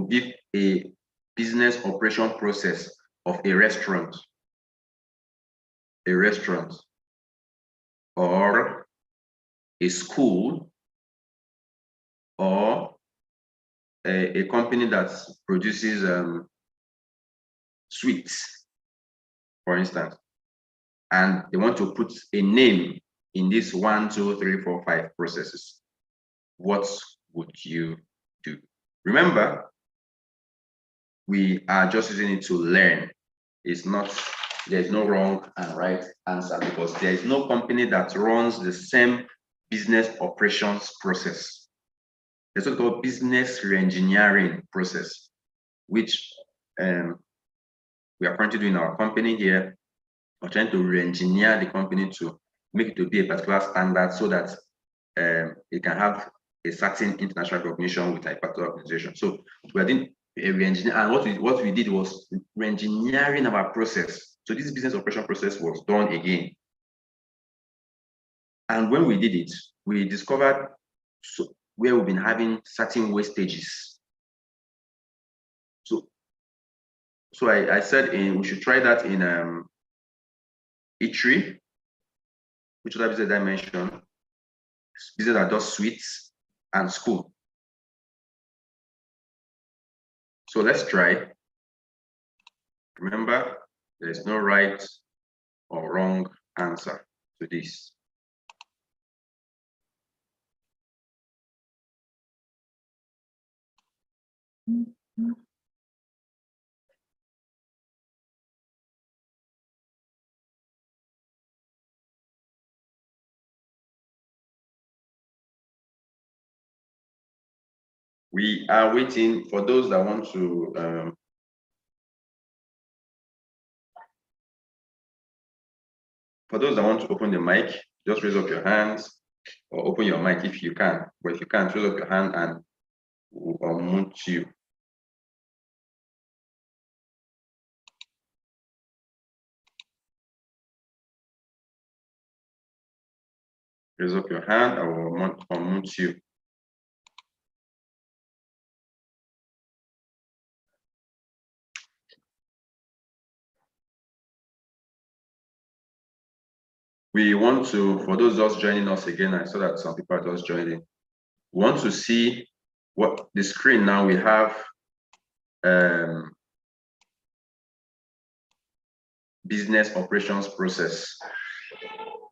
give a business operation process of a restaurant, or a school, or a company that produces sweets, for instance, and they want to put a name in this 1, 2, 3, 4, 5 processes. What would you do? Remember, we are just using it to learn. It's not, there's no wrong and right answer, because there is no company that runs the same business operations process. There's what's called business re-engineering process, which we are currently doing in our company here. We're trying to re-engineer the company to make it to be a particular standard so that it can have a certain international recognition with a particular organization. So we're doing a re-engineer, and what we did was re-engineering our process. So this business operation process was done again. And when we did it, we discovered where we've been having certain wastages. So I said we should try that in eatery, which other business I mentioned, business that does sweets, and school. So let's try. Remember, there's no right or wrong answer to this. We are waiting for those that want to open the mic. Just raise up your hands or open your mic if you can. But if you can't, raise up your hand and we'll unmute you. Raise up your hand, I will unmute you. We want to, for those just joining us again, I saw that some people are just joining. We want to see what the screen now. We have business operations process.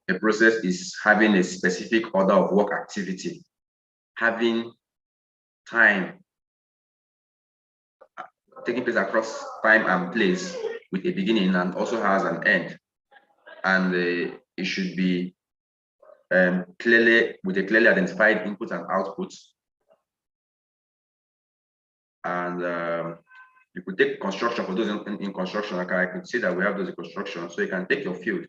A process is having a specific order of work activity, having time taking place across time and place with a beginning and also has an end. And it should be clearly with a clearly identified input and output. And you could take construction for those in construction. Like I could see that we have those in construction. So you can take your field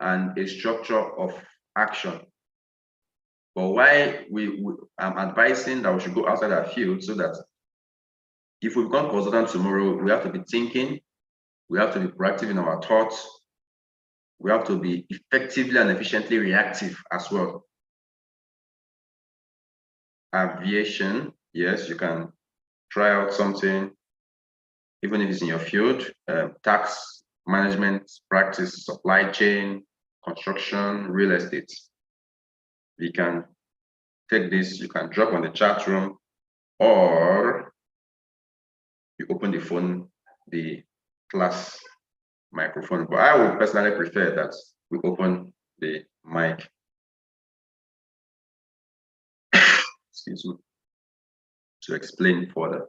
and a structure of action. But why I'm advising that we should go outside our field, so that if we become consultant tomorrow, we have to be thinking, we have to be proactive in our thoughts, we have to be effectively and efficiently reactive as well. Aviation, yes, you can try out something, even if it's in your field, tax management practice, supply chain, construction, real estate. We can take this, you can drop on the chat room, or you open the phone, the class microphone. But I would personally prefer that we open the mic. Excuse me, to explain further.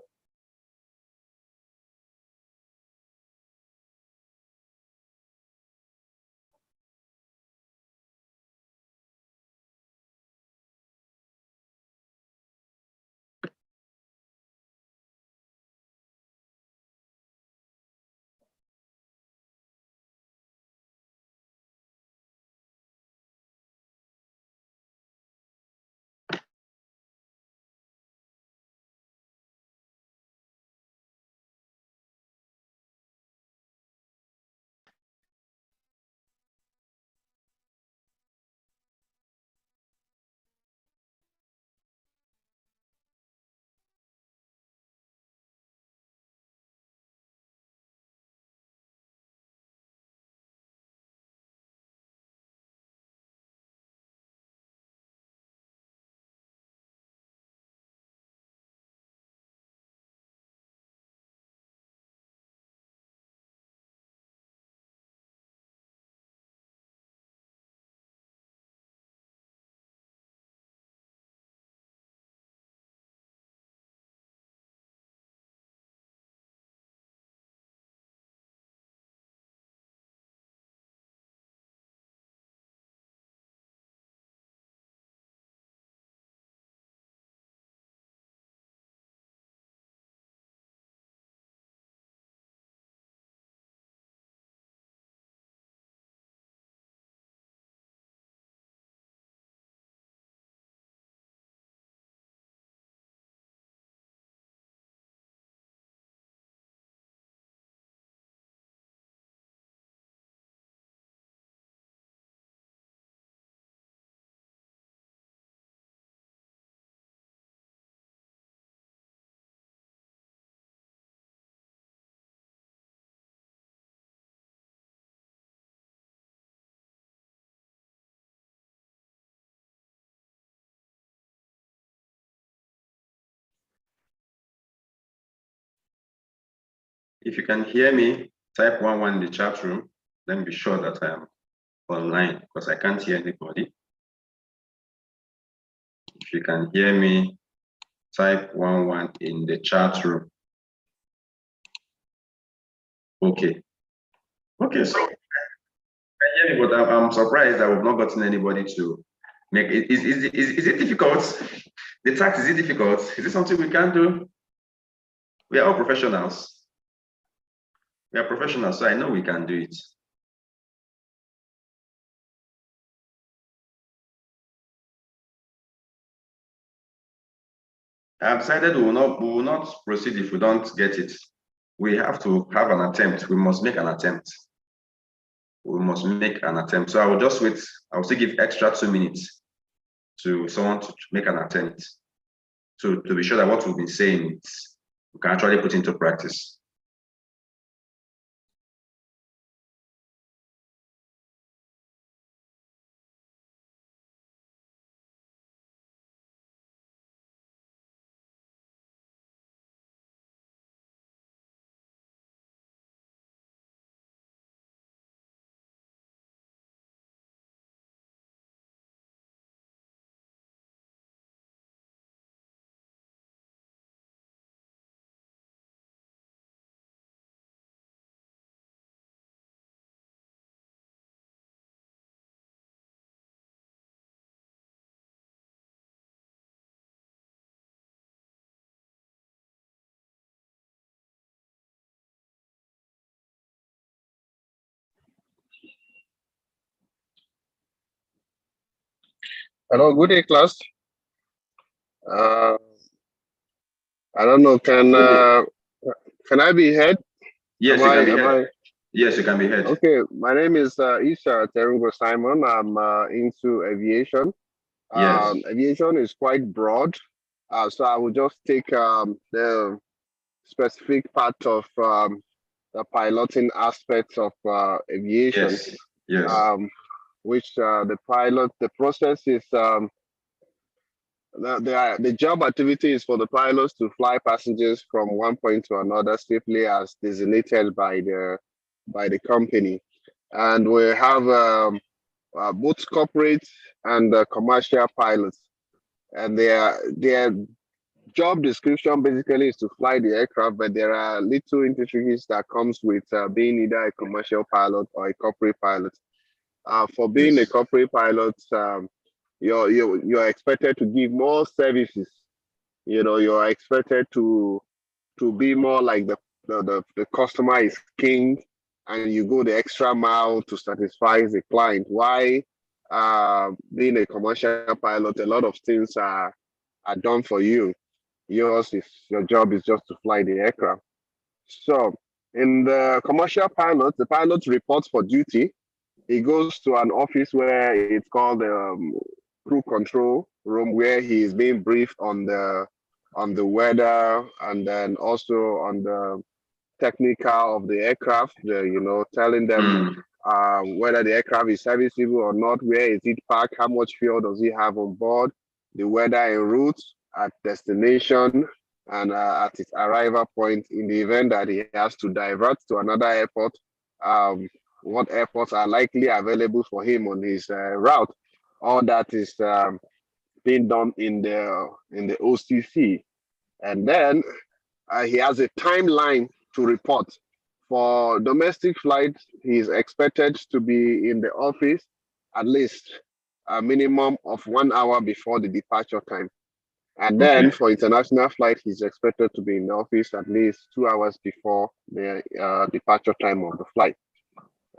If you can hear me, type 11 in the chat room. Let me be sure that I am online because I can't hear anybody. If you can hear me, type 11 in the chat room. Okay. Okay, so I hear me, but I'm surprised that we've not gotten anybody to make it. Is it difficult? The task, is it difficult? Is it something we can do? We are all professionals. We are professionals, so I know we can do it. I've decided we will not proceed if we don't get it. We have to have an attempt. We must make an attempt. We must make an attempt. So I will just wait. I will still give extra 2 minutes to someone to make an attempt to be sure that what we've been saying we can actually put into practice. Hello, good day, class. I don't know. Can I be heard? Yes, you can be heard. Yes, you can be heard. Okay, my name is Isha Terungo Simon. I'm into aviation. Yes. Aviation is quite broad, so I will just take the specific part of the piloting aspects of aviation. Yes. Yes. Which the process is the job activity is for the pilots to fly passengers from one point to another safely as designated by the company, and we have both corporate and commercial pilots, and their job description basically is to fly the aircraft, but there are little intricacies that comes with being either a commercial pilot or a corporate pilot. For being a corporate pilot, you're expected to give more services. You're expected to be more like the customer is king, and you go the extra mile to satisfy the client. Why being a commercial pilot, a lot of things are done for you. Your job is just to fly the aircraft. So in the commercial pilot, the pilot reports for duty. He goes to an office where it's called the crew control room, where he is being briefed on the weather, and then also on the technical of the aircraft, telling them whether the aircraft is serviceable or not, where is it parked, how much fuel does he have on board, the weather en route, at destination, and at its arrival point. In the event that he has to divert to another airport, what airports are likely available for him on his route. All that is being done in the OCC. And then he has a timeline to report. For domestic flights, he is expected to be in the office at least a minimum of 1 hour before the departure time. And then for international flight, he's expected to be in the office at least 2 hours before the departure time of the flight.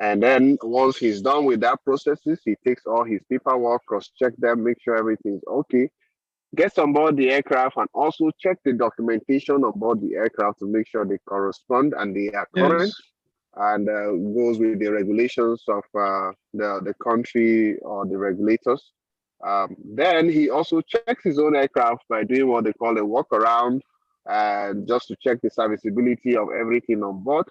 And then once he's done with that processes, he takes all his paperwork, cross-check them, make sure everything's okay, gets on board the aircraft, and also check the documentation on board the aircraft to make sure they correspond and they are current, and goes with the regulations of the country or the regulators. Then he also checks his own aircraft by doing what they call a walk around, and just to check the serviceability of everything on board.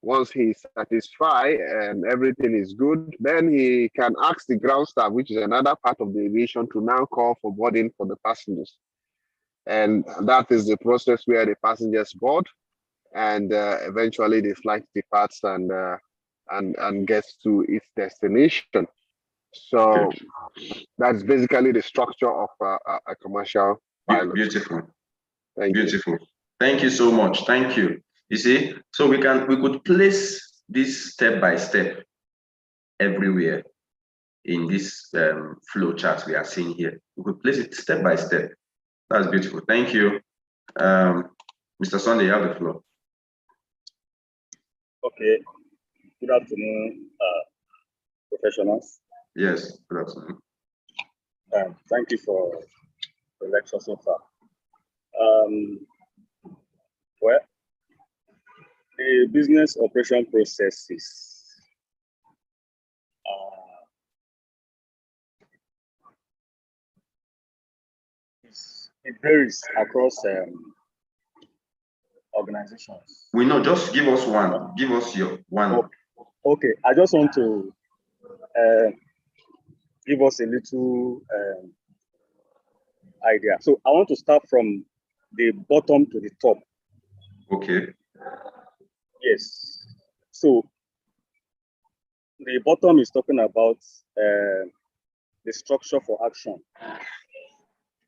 Once he's satisfied and everything is good, then he can ask the ground staff, which is another part of the aviation, to now call for boarding for the passengers. And that is the process where the passengers board. and eventually the flight departs and gets to its destination. So that's basically the structure of a commercial pilot. Beautiful. Thank Beautiful. Thank you so much. Thank you. You see, so we could place this step by step everywhere in this flow chart we are seeing here. We could place it step by step. That's beautiful. Thank you. Mr. Sunday, you have the floor. Okay. Good afternoon, professionals. Yes, good afternoon. Thank you for the lecture so far. Well, the business operation processes it varies across organizations. We know, just give us one. Give us your one. Okay, I just want to give us a little idea. So I want to start from the bottom to the top. Okay. Yes. So the bottom is talking about the structure for action.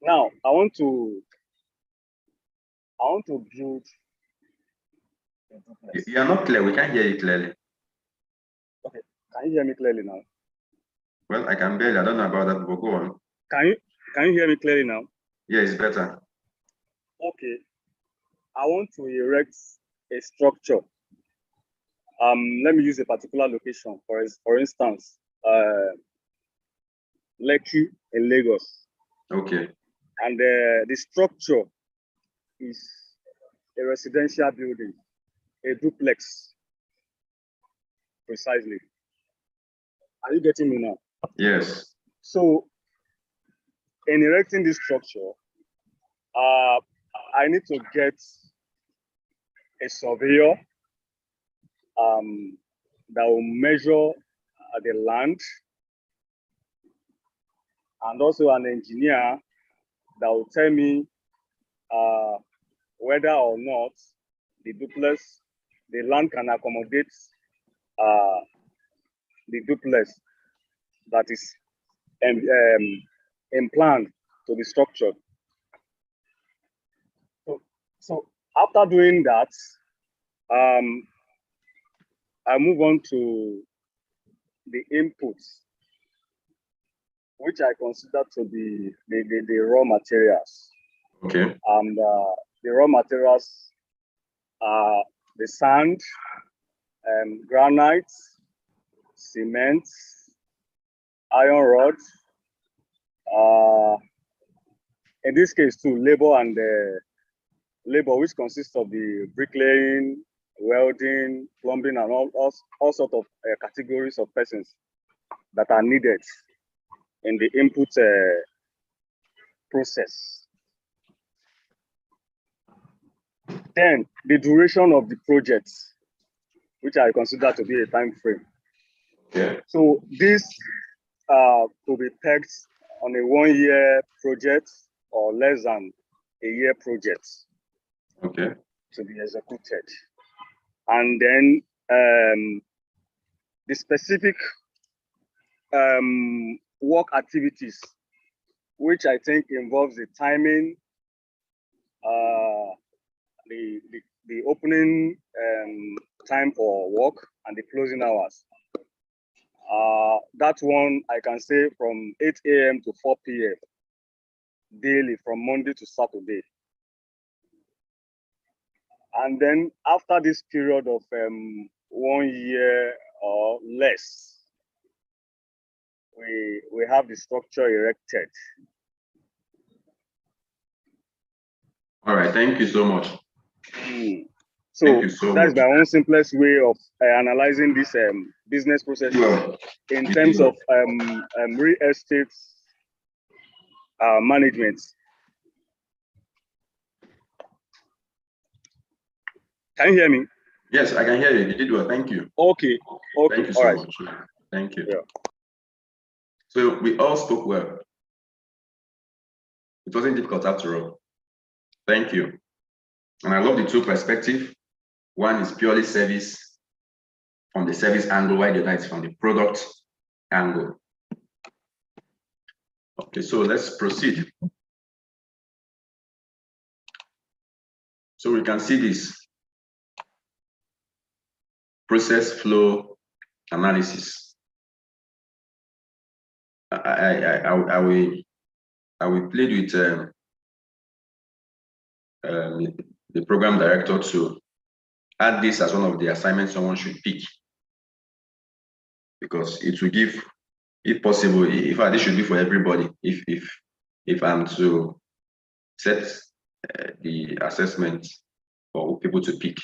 Now I want to build. You are not clear. We can't hear you clearly. Okay. Can you hear me clearly now? Well, I can barely. I don't know about that, but go on. Can you hear me clearly now? Yeah, it's better. Okay. I want to erect a structure. Let me use a particular location. For instance, Lekki in Lagos. Okay. And the structure is a residential building, a duplex, precisely. Are you getting me now? Yes. So, in erecting this structure, I need to get a surveyor that will measure the land, and also an engineer that will tell me whether or not the land can accommodate the duplex that is implanted to the structure. So after doing that, I move on to the inputs, which I consider to be the raw materials. Okay. And the raw materials are the sand, granite, cement, iron rod. In this case, too, labor, which consists of the bricklaying, welding, plumbing, and all sorts of categories of persons that are needed in the input process. Then the duration of the project, which I consider to be a time frame. Yeah. So this could be pegged on a 1-year project or less than a year project. Okay. To be executed. And then the specific work activities, which I think involves the timing, the opening time for work, and the closing hours. That one I can say from 8 a.m. to 4 p.m. daily, from Monday to Saturday. And then after this period of 1 year or less, we have the structure erected. All right, thank you so much. So that's my own simplest way of analyzing this business process in terms of real estate management. Can you hear me? Yes, I can hear you. You did well. Thank you. Okay. Thank you so much. Thank you. Yeah. So we all spoke well. It wasn't difficult after all. Thank you. And I love the two perspectives. One is purely service, from the service angle, while the other is from the product angle. Okay, so let's proceed. So we can see this process flow analysis. I will plead with the program director to add this as one of the assignments someone should pick, because it will give, if possible, if this should be for everybody. If I'm to set the assessment for people to pick,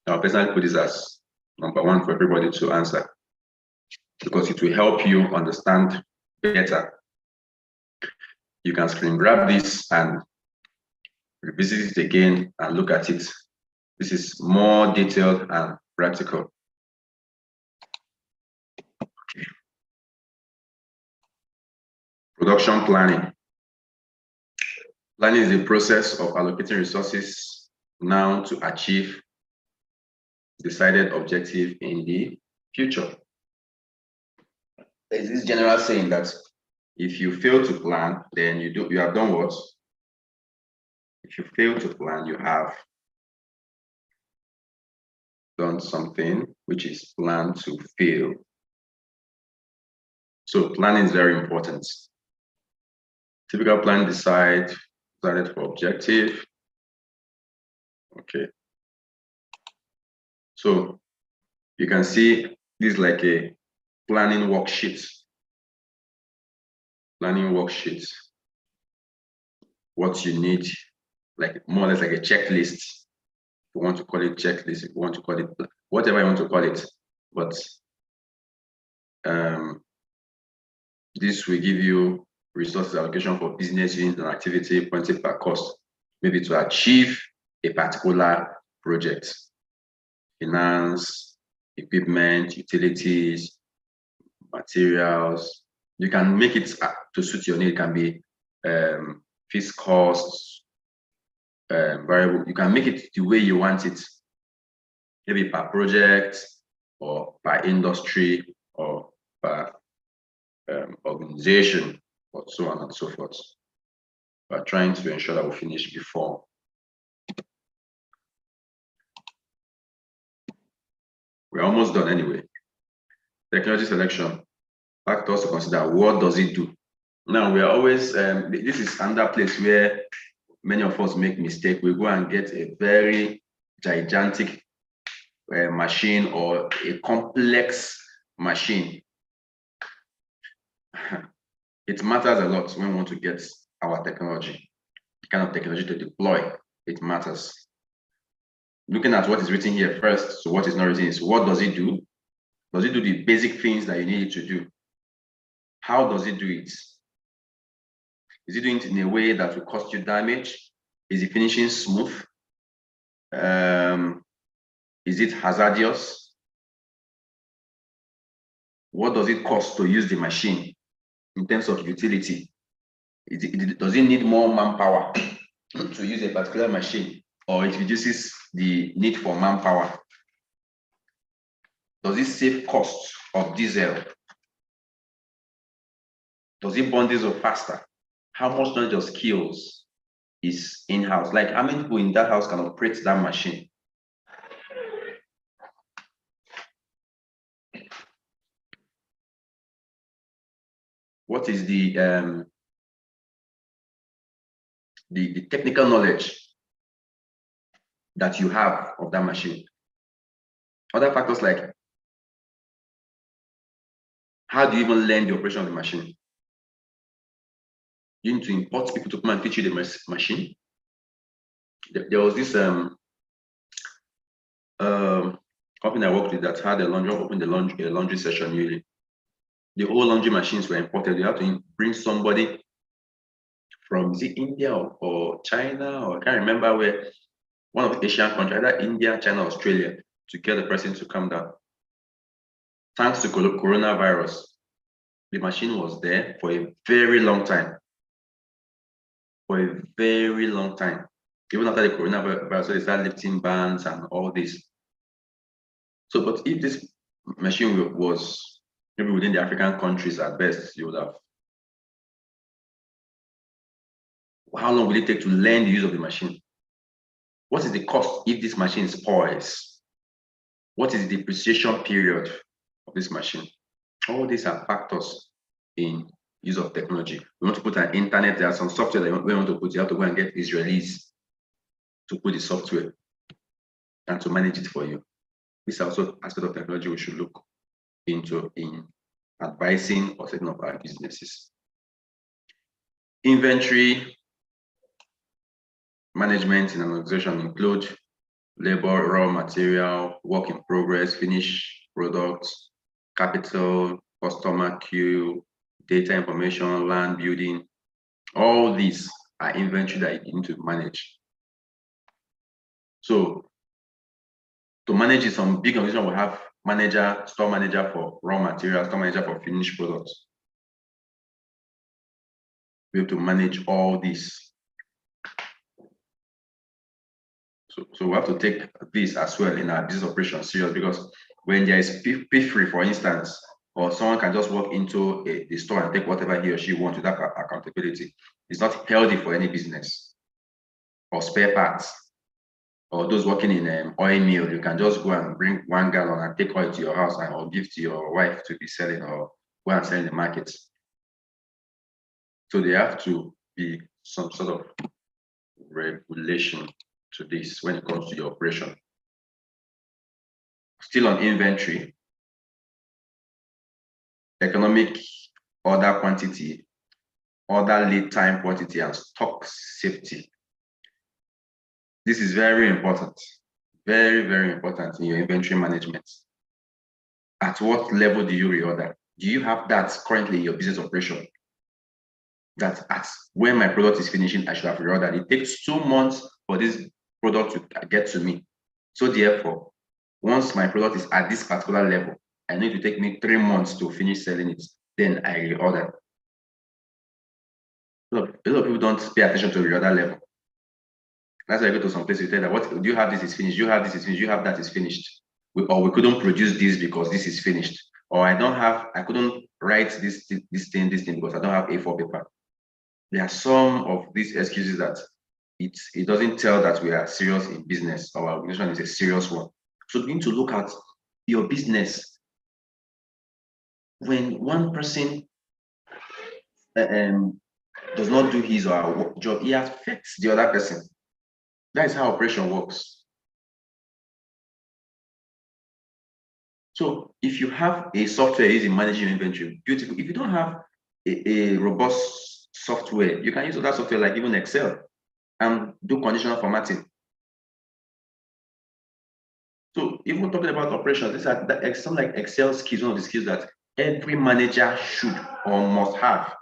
I'll personally put this as number one for everybody to answer, because it will help you understand better. You can screen grab this and revisit it again and look at it. This is more detailed and practical. Okay. Production planning. Planning is the process of allocating resources now to achieve decided objective in the future. There's this general saying that if you fail to plan, then you have done what? If you fail to plan, you have done something which is planned to fail. So planning is very important. Typical plan decided for objective. Okay. So you can see this is like a planning worksheet. Planning worksheet. What you need, like more or less like a checklist. If you want to call it checklist, if you want to call it whatever you want to call it, but this will give you resources allocation for business unit and activity pointed per cost, maybe to achieve a particular project. Finance, equipment, utilities, materials. You can make it to suit your need. It can be fixed costs, variable. You can make it the way you want it, maybe per project or by industry or by organization, or so on and so forth. We're trying to ensure that we finish before. We're almost done anyway. Technology selection. Factors to consider. What does it do? Now we are always, this is another place where many of us make mistake. We go and get a very gigantic machine or a complex machine. It matters a lot when we want to get our technology, the kind of technology to deploy. It matters. Looking at what is written here first, so what is not written is what does it do? Does it do the basic things that you need it to do? How does it do it? Is it doing it in a way that will cause you damage? Is it finishing smooth? Is it hazardous? What does it cost to use the machine in terms of utility? Does it need more manpower to use a particular machine, or it reduces the need for manpower? Does it save costs of diesel? Does it burn diesel faster? How much knowledge of skills is in-house? Like how many people in that house can operate that machine? What is the technical knowledge that you have of that machine? Other factors like how do you even learn the operation of the machine? You need to import people to come and teach you the machine. There was this company I worked with that had a laundry, opened a laundry session newly. The whole laundry machines were imported. You have to bring somebody from, is it India or China, or I can't remember where, one of the Asian countries, either India, China, Australia, to get the person to come down. Thanks to coronavirus, the machine was there for a very long time. For a very long time. Even after the coronavirus, so they started lifting bans and all this. So, but if this machine was maybe within the African countries at best, you would have. How long will it take to learn the use of the machine? What is the cost if this machine spoils? What is the depreciation period of this machine? All these are factors in use of technology. We want to put an internet, there are some software that we want to put, you have to go and get Israelis to put the software and to manage it for you. This is also aspect of technology we should look into in advising or setting up our businesses. Inventory management in an organization include labor, raw material, work in progress, finished products, capital, customer queue, data information, land building. All these are inventory that you need to manage. So to manage it, some big organization will have manager, store manager for raw materials, store manager for finished products. We have to manage all this. So we have to take this as well in our business operations serious, because when there is P3, for instance, or someone can just walk into the store and take whatever he or she wants without accountability, it's not healthy for any business. Or spare parts, or those working in oil mill, you can just go and bring 1 gallon and take oil to your house and or give to your wife to be selling, or go and sell in the market. So there have to be some sort of regulation to this when it comes to your operation. Still on inventory, economic order quantity, order lead time quantity, and stock safety. This is very important, very, very important in your inventory management. At what level do you reorder? Do you have that currently in your business operation? That when my product is finishing, I should have reordered. It takes 2 months for this product to get to me. So therefore, once my product is at this particular level, I need to take me 3 months to finish selling it. Then I reorder. Look, a lot of people don't pay attention to the reorder level. That's why I go to some places, you tell them, what do you have? This is finished. You have this is finished. You have that is finished. Or we couldn't produce this because this is finished. Or I couldn't write this thing because I don't have A4 paper. There are some of these excuses that it doesn't tell that we are serious in business, or our organization is a serious one. So you need to look at your business. When one person does not do his or her job, it affects the other person. That is how operation works. So if you have a software using managing inventory, beautiful. If you don't have a robust software, you can use other software like even Excel and do conditional formatting. So even talking about operations, these are some like Excel skills, one of the skills that every manager should or must have.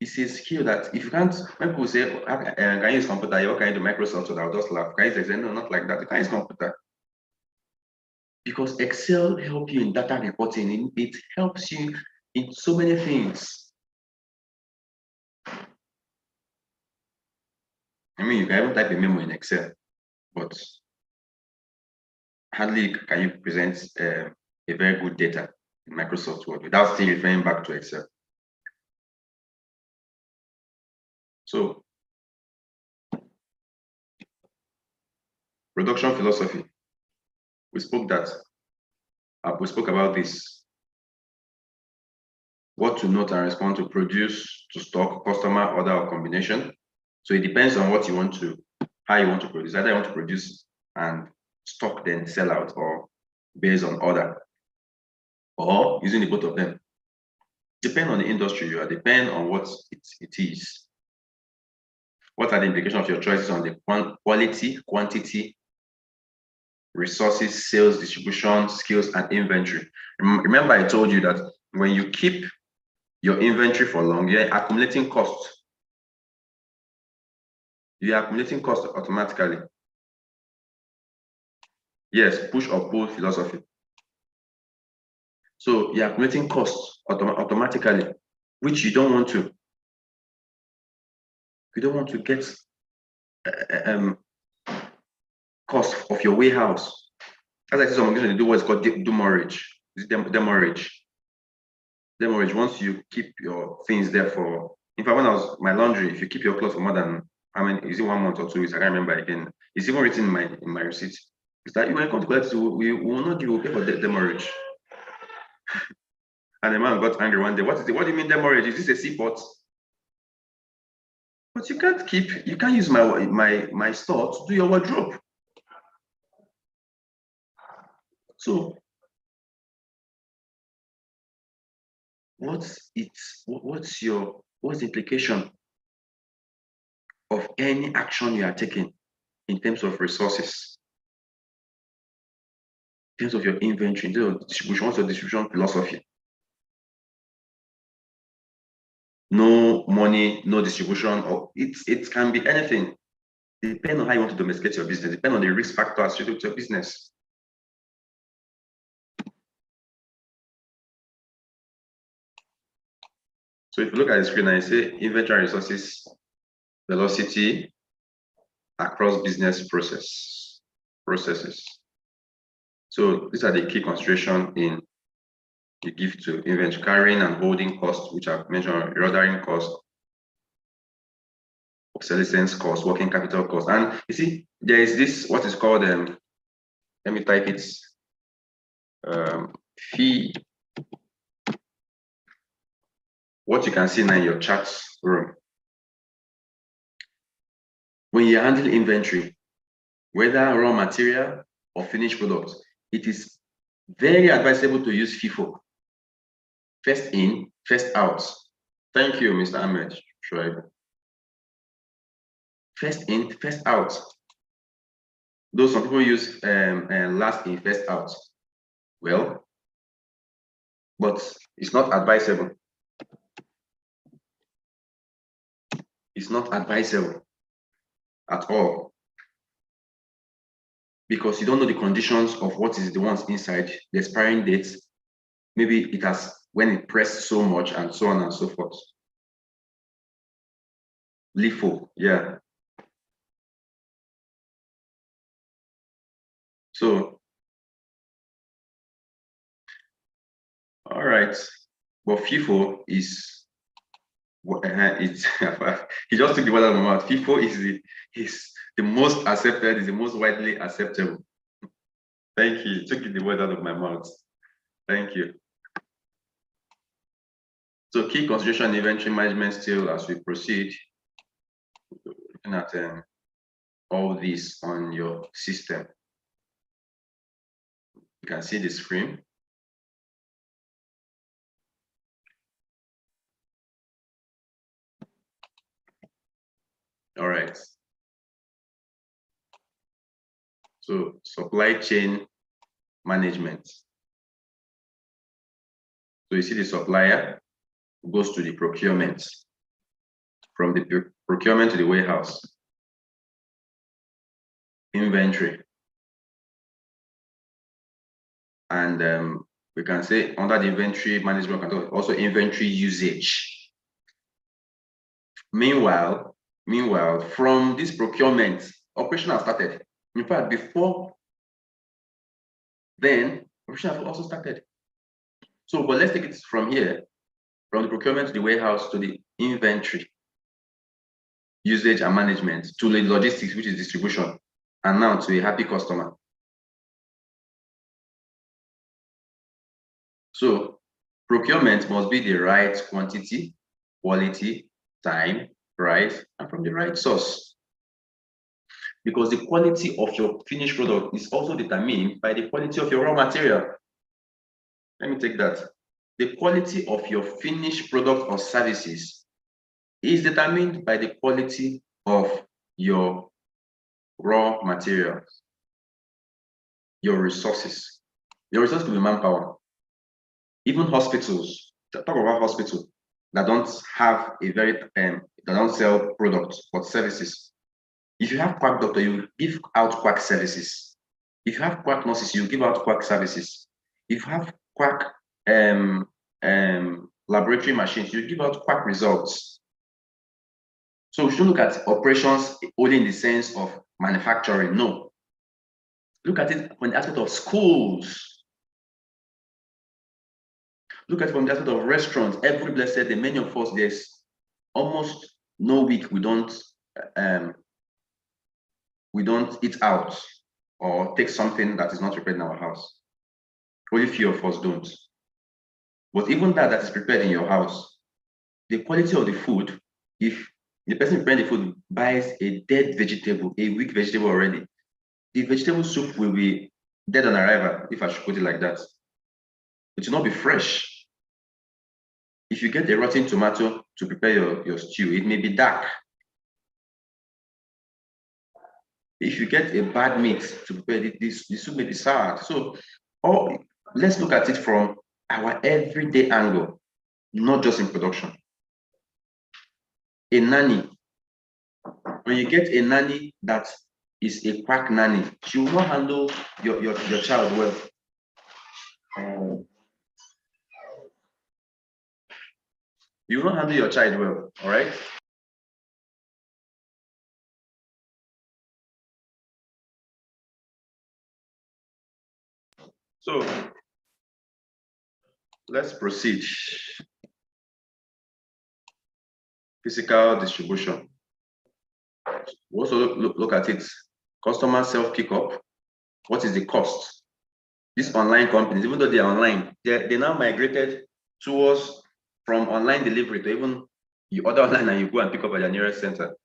It's a skill that if you can't, when people say, can you use computer? What can you do Microsoft? So I'll just laugh. Can you use Excel? No, not like that. You can't use computer. Because Excel helps you in data reporting. It helps you in so many things. I mean, you can even type a memo in Excel, but hardly can you present a very good data in Microsoft Word without still referring back to Excel. So, production philosophy. We spoke about this. What to note and respond to: produce, to stock, customer, order, or combination. So it depends on what you want to, how you want to produce. Either you want to produce and stock then sell out, or based on order, or using the both of them. Depend on the industry you are, depend on what it is. What are the implications of your choices on the quality, quantity, resources, sales, distribution, skills, and inventory? Remember, I told you that when you keep your inventory for long, you're accumulating costs. You're accumulating costs automatically. Yes, push or pull philosophy. So you're accumulating costs automatically, which you don't want to. You don't want to get cost of your warehouse. As I see some organizations, they do what's called demurrage. Demurrage. Demurrage. Once you keep your things there for, in fact, when I was my laundry, if you keep your clothes for more than, I mean, is it 1 month or 2 weeks? I can't remember again. It's even written in my receipt. It's that when you come to collect, we will not give you pay for demurrage. And the man got angry one day. What is it? What do you mean demurrage? Is this a seaport? But you can't use my store to do your wardrobe. So what's the implication of any action you are taking in terms of resources, in terms of your inventory, in terms of distribution, what's your distribution philosophy? No money, no distribution, or it can be anything. Depending on how you want to domesticate your business, depending on the risk factor associated with your business. So if you look at the screen and you say inventory resources velocity across business processes. So these are the key considerations you give to inventory: carrying and holding costs, which I've mentioned, ordering cost, obsolescence cost, working capital cost. And you see, there is this, what is called, let me type it, fee. What you can see now in your charts room. When you handle inventory, whether raw material or finished product, it is very advisable to use FIFO. First in, first out. Thank you, Mr. Ahmed Shoaib. First in, first out. Though some people use last in, first out. Well, but it's not advisable. It's not advisable at all, because you don't know the conditions of what is the ones inside, the expiring dates. Maybe it has, when it pressed so much, and so on and so forth. LIFO, yeah. So, all right, but FIFO is, it's he just took the word out of my mouth. FIFO is the most accepted, is the most widely acceptable. Thank you. Took the word out of my mouth. Thank you. So key consideration inventory management still as we proceed. Looking at all this on your system. You can see the screen. All right. So supply chain management. So you see the supplier goes to the procurement. From the procurement to the warehouse. Inventory. And we can say under the inventory management, also inventory usage. Meanwhile, from this procurement, operation has started. In fact, before then, operation has also started. So, but let's take it from here, from the procurement to the warehouse to the inventory usage and management to the logistics, which is distribution, and now to a happy customer. So procurement must be the right quantity, quality, time, price, and from the right source. Because the quality of your finished product is also determined by the quality of your raw material. Let me take that. The quality of your finished product or services is determined by the quality of your raw materials, your resources. Your resources could be manpower. Even hospitals, talk about hospitals that don't have a very, that don't sell products but services. If you have quack doctor, you give out quack services. If you have quack nurses, you give out quack services. If you have quack laboratory machines, you give out quack results. So we should look at operations only in the sense of manufacturing. No. Look at it from the aspect of schools. Look at it from the aspect of restaurants. Every blessed day, many of us, there's almost no week we don't eat out or take something that is not prepared in our house. Only few of us don't. But even that is prepared in your house, the quality of the food, if the person preparing the food buys a dead vegetable, a weak vegetable already, the vegetable soup will be dead on arrival, if I should put it like that. It will not be fresh. If you get a rotten tomato to prepare your stew, it may be dark. If you get a bad meat to prepare it, the soup may be sour. So let's look at it from our everyday angle, not just in production. A nanny, when you get a nanny that is a quack nanny, she will not handle your child well. You will not handle your child well, all right? So let's proceed. Physical distribution. We also look at it. Customer self-pickup. What is the cost? These online companies, even though they are online, they now migrated towards from online delivery to even you order online and you go and pick up at your nearest center.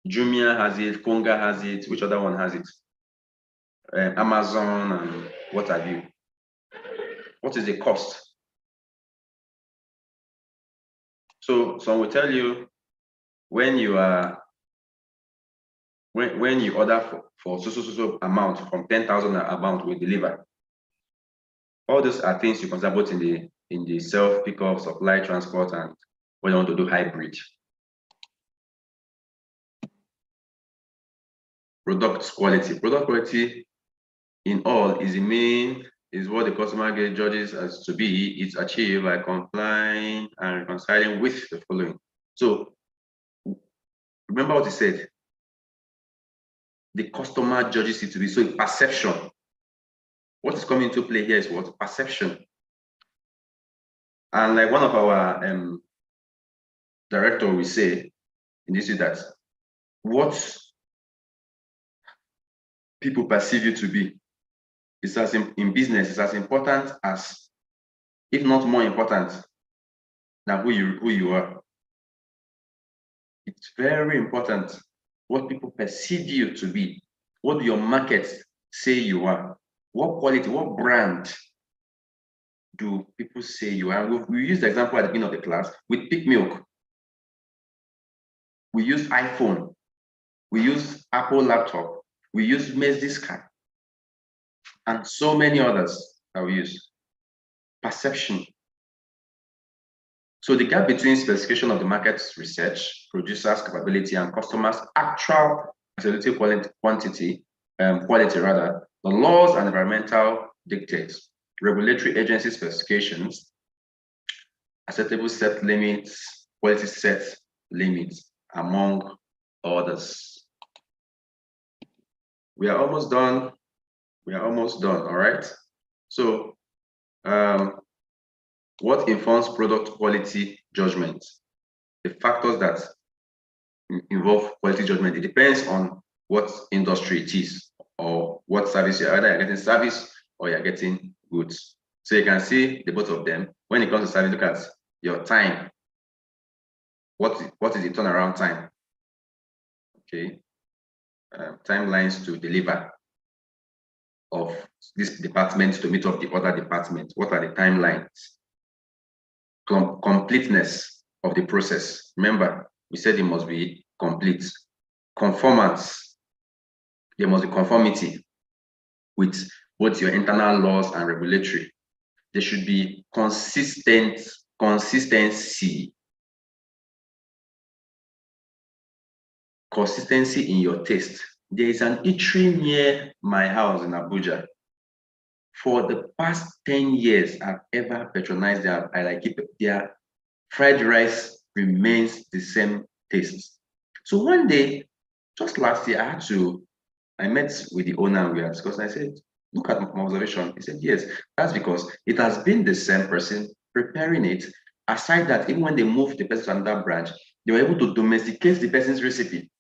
Jumia has it, Konga has it, which other one has it? Amazon and what have you. What is the cost? So some will tell you when you are when you order for so amount from 10,000 amount we deliver. All those are things you consider both in the self pickup, supply, transport, and when you want to do hybrid. Product quality in all is what the customer judges as to be. It's achieved by complying and reconciling with the following. So remember what he said. The customer judges it to be. So perception. What is coming into play here is what? Perception. And like one of our director will say in this is that what people perceive you to be is as in business is as important as, if not more important, than who you are. It's very important what people perceive you to be. What do your market say you are? What quality, what brand do people say you are? We used the example at the beginning of the class with Peak Milk. We use iPhone. We use Apple laptop. We use Mercedes car. And so many others that we use. Perception. So the gap between specification of the market's research, producers' capability, and customers' actual acceptable quality, the laws and environmental dictates, regulatory agency specifications, acceptable set limits, quality set limits, among others. We are almost done. All right? So, what informs product quality judgment? The factors that involve quality judgment, it depends on what industry it is or what service you're either getting service or you're getting goods. So you can see the both of them. When it comes to service, look at your time. What is the turnaround time? Okay. Timelines to deliver of this department to meet up the other department. What are the timelines? Completeness of the process. Remember, we said it must be complete. Conformance. There must be conformity with both your internal laws and regulatory. There should be consistency. Consistency in your taste. There is an eatery near my house in Abuja. For the past 10 years, I've ever patronized their, I like it, their fried rice remains the same taste. So one day, just last year, I had to I met with the owner and we had discussed. I said, look at my observation. He said, yes, that's because it has been the same person preparing it. Aside that, even when they moved the person to another branch, they were able to domesticate the person's recipe.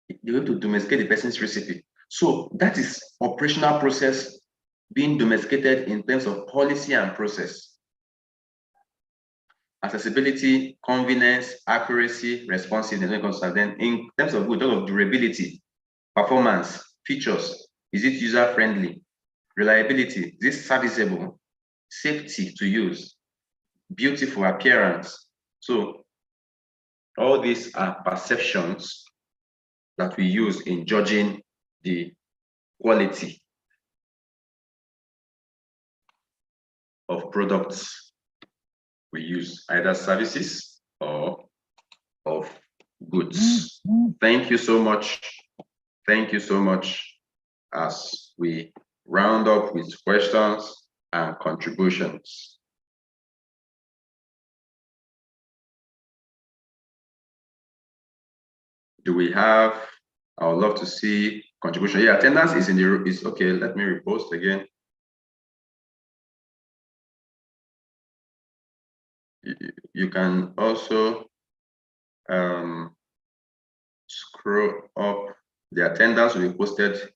They were able to domesticate the person's recipe. So that is operational process being domesticated in terms of policy and process. Accessibility, convenience, accuracy, responsiveness. Then in terms of good, of durability, performance, features, is it user-friendly? Reliability, is it serviceable? Safety to use, beautiful appearance. So all these are perceptions that we use in judging the quality of products we use, either services or of goods. Thank you so much. Thank you so much as we round up with questions and contributions. Do we have, I would love to see contribution. Yeah, attendance is in the, is okay. Let me repost again. You can also scroll up. The attendance will be posted.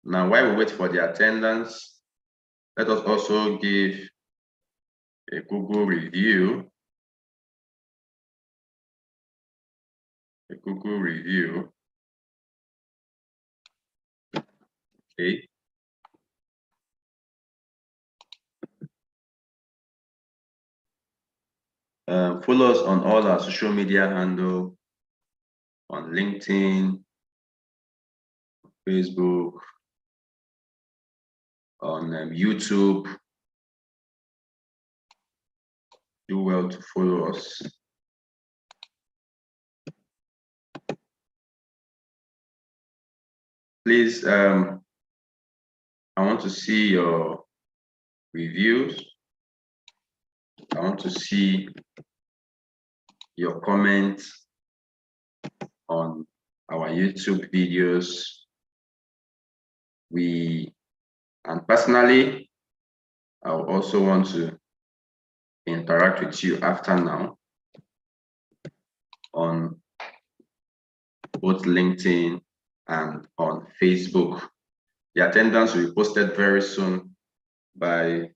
Now, while we wait for the attendance, let us also give a Google review. A Google review. Okay. Follow us on all our social media handle, on LinkedIn, Facebook, on YouTube. Do well to follow us. Please, I want to see your reviews. I want to see your comments on our YouTube videos. And personally, I also want to interact with you after now on both LinkedIn and on Facebook. The attendance will be posted very soon by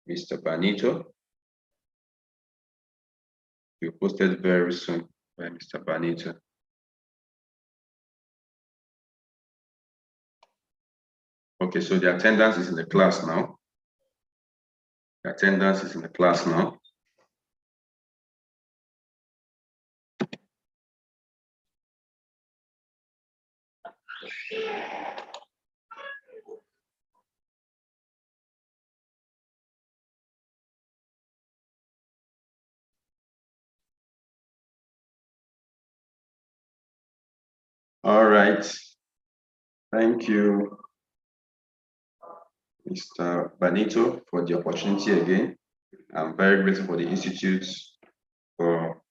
Mr. Benito. Will be posted very soon by Mr. Benito. Okay, so the attendance is in the class now. The attendance is in the class now. All right. Thank you, Mr. Benito, for the opportunity again. I'm very grateful for the Institute for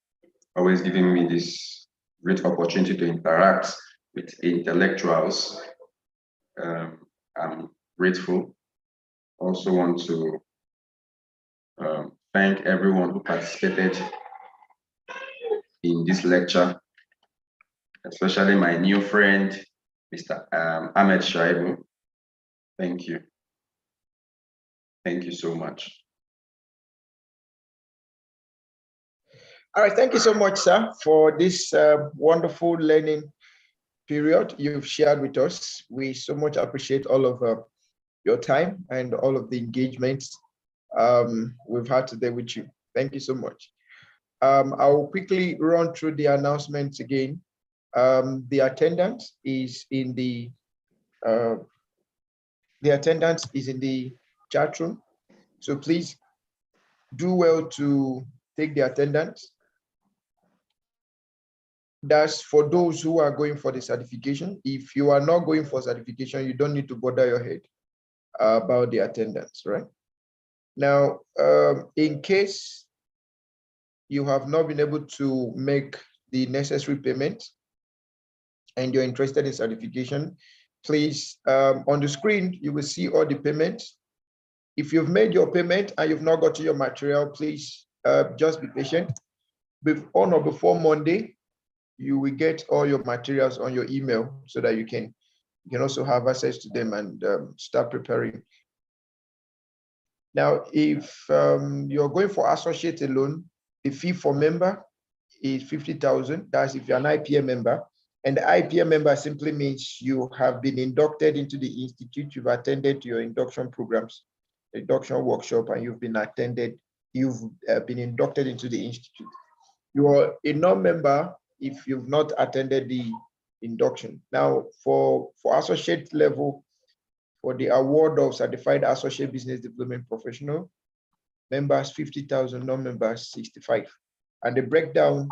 always giving me this great opportunity to interact with intellectuals. I'm grateful. Also want to thank everyone who participated in this lecture, especially my new friend, Mr. Ahmed Shaibu. Thank you. Thank you so much. All right, thank you so much, sir, for this wonderful learning period you've shared with us. We so much appreciate all of your time and all of the engagements we've had today with you. Thank you so much. I'll quickly run through the announcements again. The attendance is in the chat room. So please do well to take the attendance. That's for those who are going for the certification. If you are not going for certification, you don't need to bother your head about the attendance, right? Now, in case you have not been able to make the necessary payment, and you're interested in certification, please, on the screen, you will see all the payments. If you've made your payment and you've not got your material, please just be patient. On or before Monday, you will get all your materials on your email so that you can also have access to them and start preparing. Now, if you're going for associate alone, the fee for member is 50,000. That's if you're an IPM member. And the IPM member simply means you have been inducted into the institute, you've attended your induction programs, induction workshop, and you've been inducted into the institute. You are a non-member if you've not attended the induction. Now, for associate level, for the award of certified associate business development professional, members 50,000, non-members 65. And the breakdown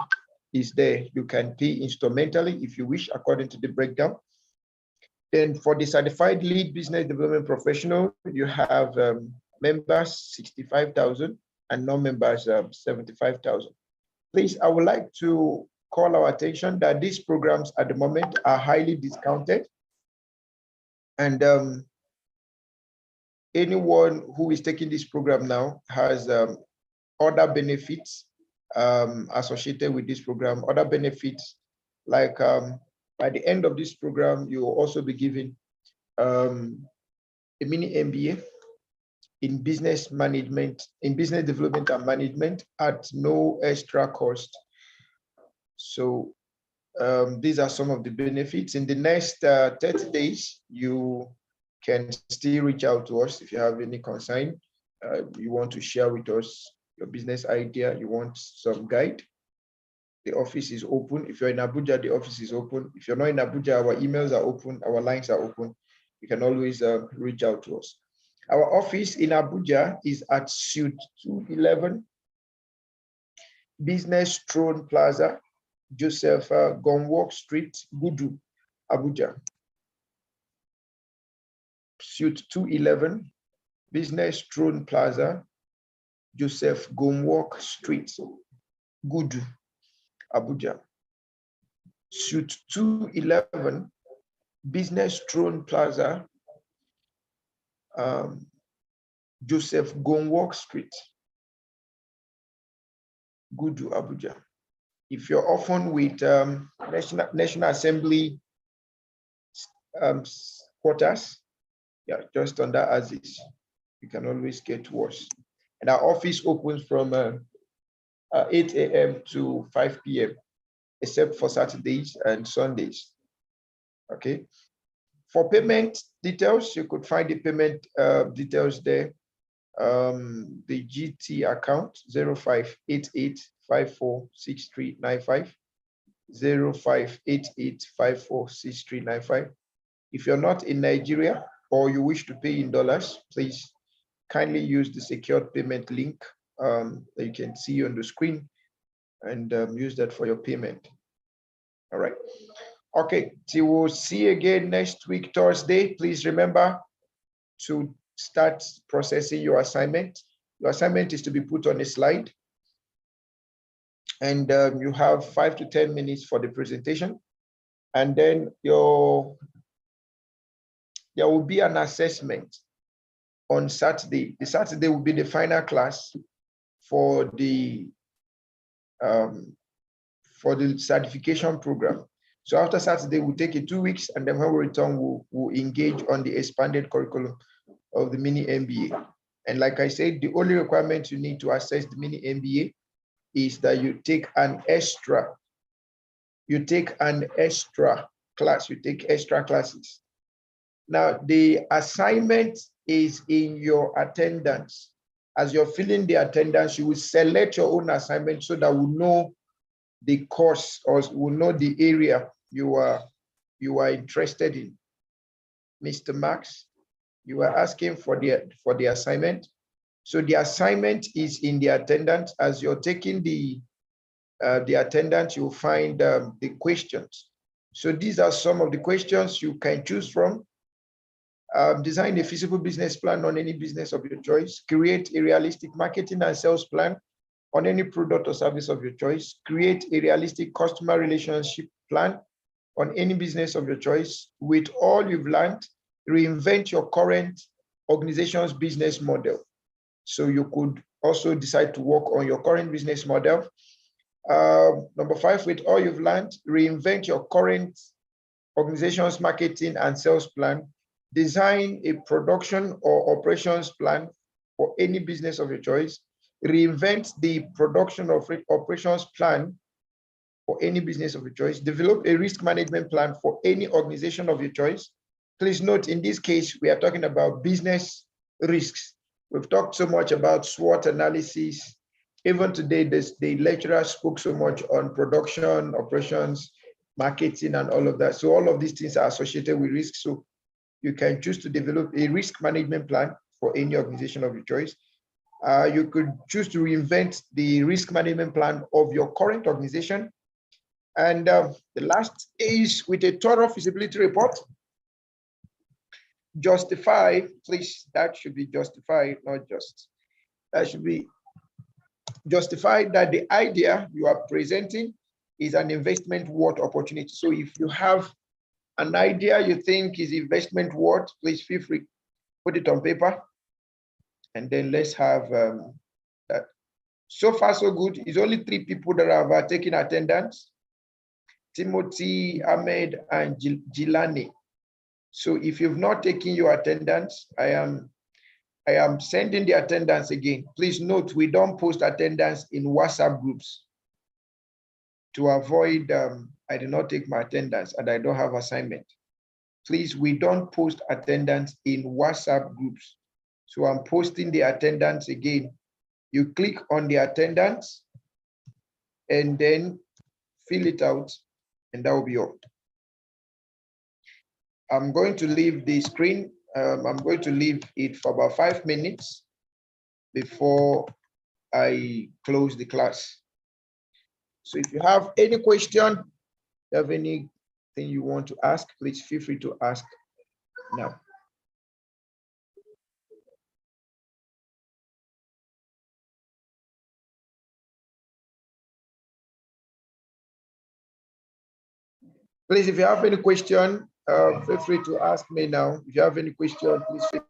is there. You can pay instrumentally if you wish, according to the breakdown. Then for the certified lead business development professional, you have members 65,000 and non-members 75,000. Please, I would like to call our attention that these programs at the moment are highly discounted. And anyone who is taking this program now has other benefits associated with this program, other benefits like by the end of this program, you will also be given a mini MBA in business management, in business development and management at no extra cost. So these are some of the benefits. In the next 30 days, you can still reach out to us if you have any concern. You want to share with us your business idea, you want some guide. The office is open. If you're in Abuja, the office is open. If you're not in Abuja, our emails are open, our lines are open. You can always reach out to us. Our office in Abuja is at Suite 211, Business Throne Plaza, Joseph Gonwalk Street, Gudu, Abuja. Suite 211, Business Throne Plaza, Joseph Gonwalk Street, Gudu, Abuja. Suite 211, Business Throne Plaza, Joseph Gonwalk Street, Gudu, Abuja. If you're often with National Assembly quarters, yeah, just under as is, you can always get to us. And our office opens from 8 a.m. to 5 p.m., except for Saturdays and Sundays. Okay. For payment details, you could find the payment details there. The GT account 0588546395, 0588546395. If you're not in Nigeria or you wish to pay in dollars, please kindly use the secured payment link that you can see on the screen and use that for your payment. All right. Okay, so we'll see you again next week, Thursday. Please remember to start processing your assignment. Your assignment is to be put on a slide. And you have 5 to 10 minutes for the presentation. And then there will be an assessment on Saturday. The Saturday will be the final class for the certification program. So after Saturday, we'll take it 2 weeks, and then when we return, we'll engage on the expanded curriculum of the mini MBA. And like I said, the only requirement you need to access the mini MBA is that you take an extra class, you take extra classes. Now, the assignment is in your attendance. As you're filling the attendance, you will select your own assignment so that we know the course or will know the area you are interested in. Mr. Max, you are asking for the assignment. So the assignment is in the attendance. As you're taking the attendance, you'll find the questions. So these are some of the questions you can choose from. Design a feasible business plan on any business of your choice. Create a realistic marketing and sales plan on any product or service of your choice. Create a realistic customer relationship plan on any business of your choice. With all you've learned, reinvent your current organization's business model. So you could also decide to work on your current business model. Number 5, with all you've learned, reinvent your current organization's marketing and sales plan. Design a production or operations plan for any business of your choice. Reinvent the production of operations plan for any business of your choice. Develop a risk management plan for any organization of your choice. Please note, in this case, we are talking about business risks. We've talked so much about SWOT analysis. Even today, the lecturer spoke so much on production, operations, marketing, and all of that. So all of these things are associated with risk. So you can choose to develop a risk management plan for any organization of your choice. You could choose to reinvent the risk management plan of your current organization. And the last is, with a thorough feasibility report, justify, please, that should be justified, not just, that should be justified that the idea you are presenting is an investment worth opportunity. So if you have an idea you think is investment worth, please feel free, put it on paper, and then let's have that. So far, so good. It's only 3 people that have taken attendance: Timothy, Ahmed, and Gilani. So if you've not taken your attendance, I am sending the attendance again. Please note, we don't post attendance in WhatsApp groups. To avoid, I did not take my attendance and I don't have assignment. Please, we don't post attendance in WhatsApp groups. So I'm posting the attendance again. You click on the attendance and then fill it out, and that will be all. I'm going to leave the screen. I'm going to leave it for about 5 minutes before I close the class. So if you have any question, have anything you want to ask, please feel free to ask now. Please, if you have any question, feel free to ask me now. If you have any question, please feel.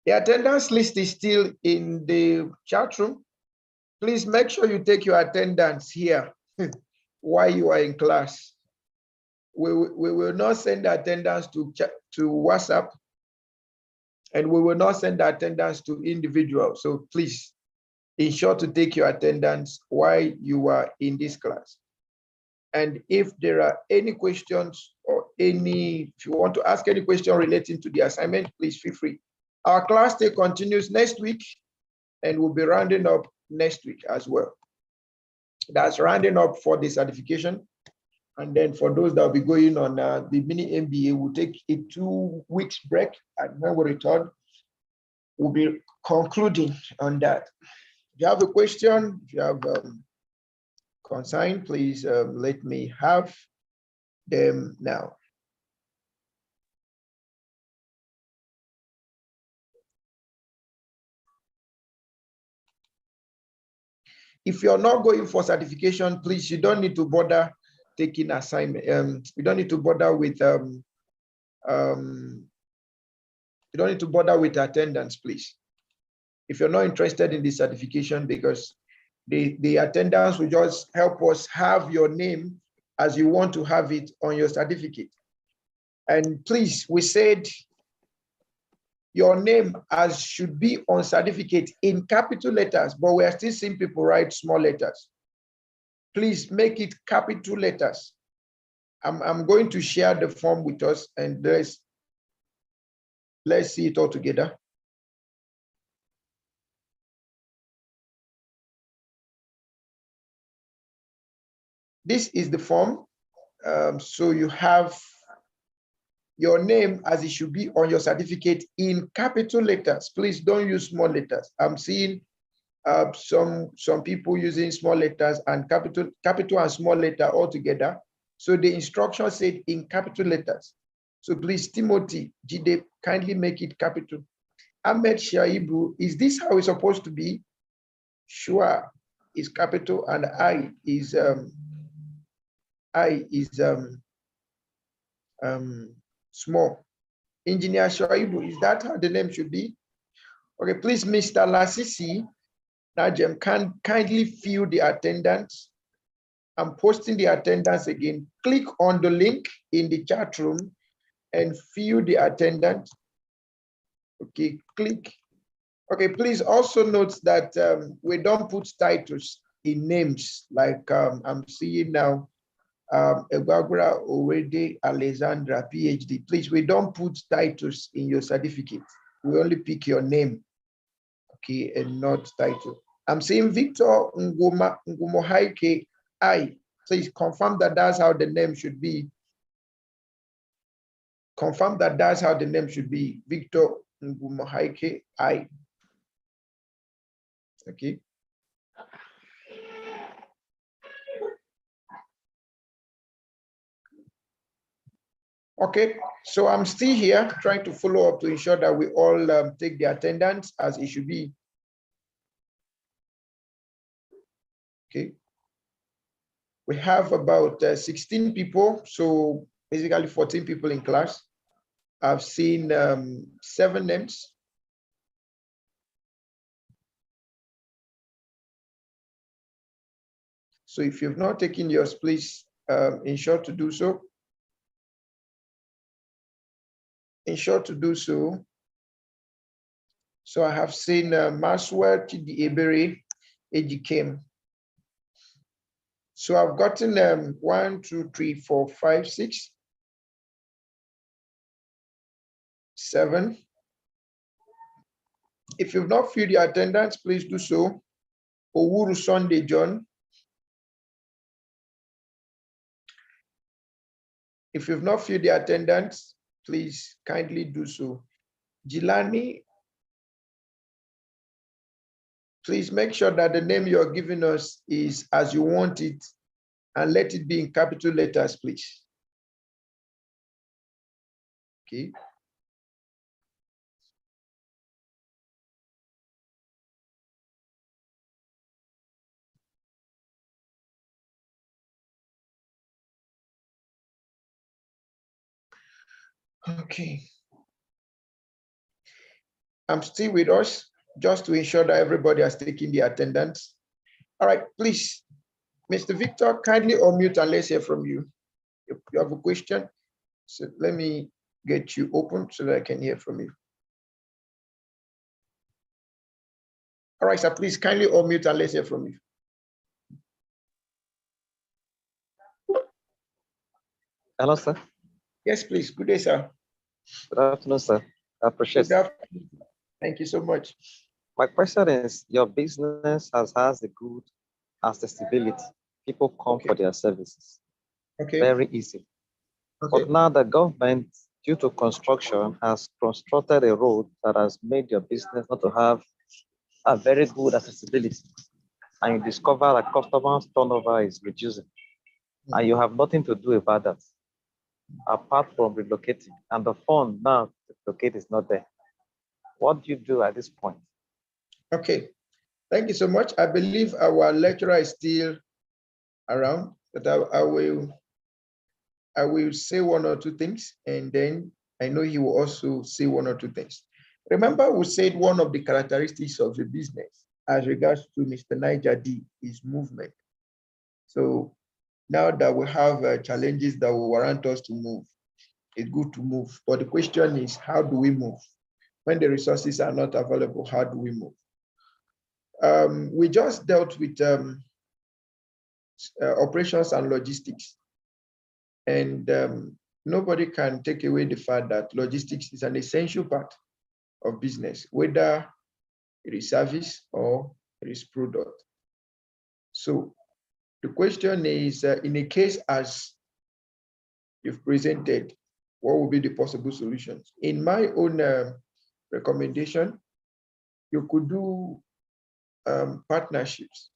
The attendance list is still in the chat room. Please make sure you take your attendance here while you are in class. We will not send the attendance to WhatsApp, and we will not send the attendance to individuals. So please ensure to take your attendance while you are in this class. And if there are any questions or if you want to ask any question relating to the assignment, please feel free. Our class day continues next week, and we'll be rounding up next week as well. That's rounding up for the certification. And then for those that will be going on the mini MBA, we'll take a 2 weeks break. And when we return, we'll be concluding on that. If you have a question, if you have concern, please let me have them now. If you're not going for certification, please, you don't need to bother taking assignment. You don't need to bother with attendance, please. If you're not interested in the certification, because the attendance will just help us have your name as you want to have it on your certificate. And please, we said your name as should be on certificate in capital letters, but we are still seeing people write small letters. Please make it capital letters. I'm going to share the form with us, and let's see it all together. This is the form. So you have your name as it should be on your certificate in capital letters. Please don't use small letters. I'm seeing some people using small letters and capital and small letter all together. So the instruction said in capital letters. So please, Timothy, Jide, kindly make it capital. Ahmed Shaibu, is this how it's supposed to be? Sure, is capital, and I is small. Engineer Shaibu, is that how the name should be? Okay, please, Mr. Lasisi, Najem, can kindly fill the attendance. I'm posting the attendance again. Click on the link in the chat room and fill the attendance. Okay, click. Okay, please also note that we don't put titles in names like I'm seeing now, Egwagura already Alexandra, PhD. Please, we don't put titles in your certificate. We only pick your name, okay, and not title. I'm seeing Victor Ngumohaike I. Please confirm that that's how the name should be. Confirm that that's how the name should be. Victor Ngumohaike I. Okay. Okay, so I'm still here trying to follow up to ensure that we all take the attendance as it should be. Okay. We have about 16 people, so basically 14 people in class. I've seen 7 names. So if you've not taken yours, please ensure to do so. Ensure to do so. So I have seen Maswell Chidi Ebere, Ejikem. So I've gotten 1, 2, 3, 4, 5, 6, 7. If you've not filled the attendance, please do so. Owuru Sunday John. If you've not filled the attendance, please kindly do so. Jilani, please make sure that the name you're giving us is as you want it, and let it be in capital letters, please. Okay. Okay. I'm still with us, just to ensure that everybody has taken the attendance. All right, please, Mr. Victor, kindly unmute and let's hear from you. If you have a question, so let me get you open so that I can hear from you. All right, sir, please kindly unmute and let's hear from you. Hello, sir. Yes, please. Good day, sir. Good afternoon, sir. I appreciate it. Thank you so much. My question is, your business has a good accessibility. People come for their services. Okay. Very easy. Okay. But now the government, due to construction, has constructed a road that has made your business not to have a very good accessibility. And you discover that customers' turnover is reducing. And you have nothing to do about that, apart from relocating. And the fund now to relocate is not there. What do you do at this point? Okay, thank you so much. I believe our lecturer is still around, but I will say 1 or 2 things, and then I know he will also say 1 or 2 things. Remember, we said one of the characteristics of the business as regards to Mr. Niger D is movement. So now that we have challenges that will warrant us to move, it's good to move. But the question is, how do we move? When the resources are not available, how do we move? We just dealt with operations and logistics. And nobody can take away the fact that logistics is an essential part of business, whether it is service or it is product. So the question is, in a case as you've presented, what will be the possible solutions? In my own recommendation, you could do partnerships.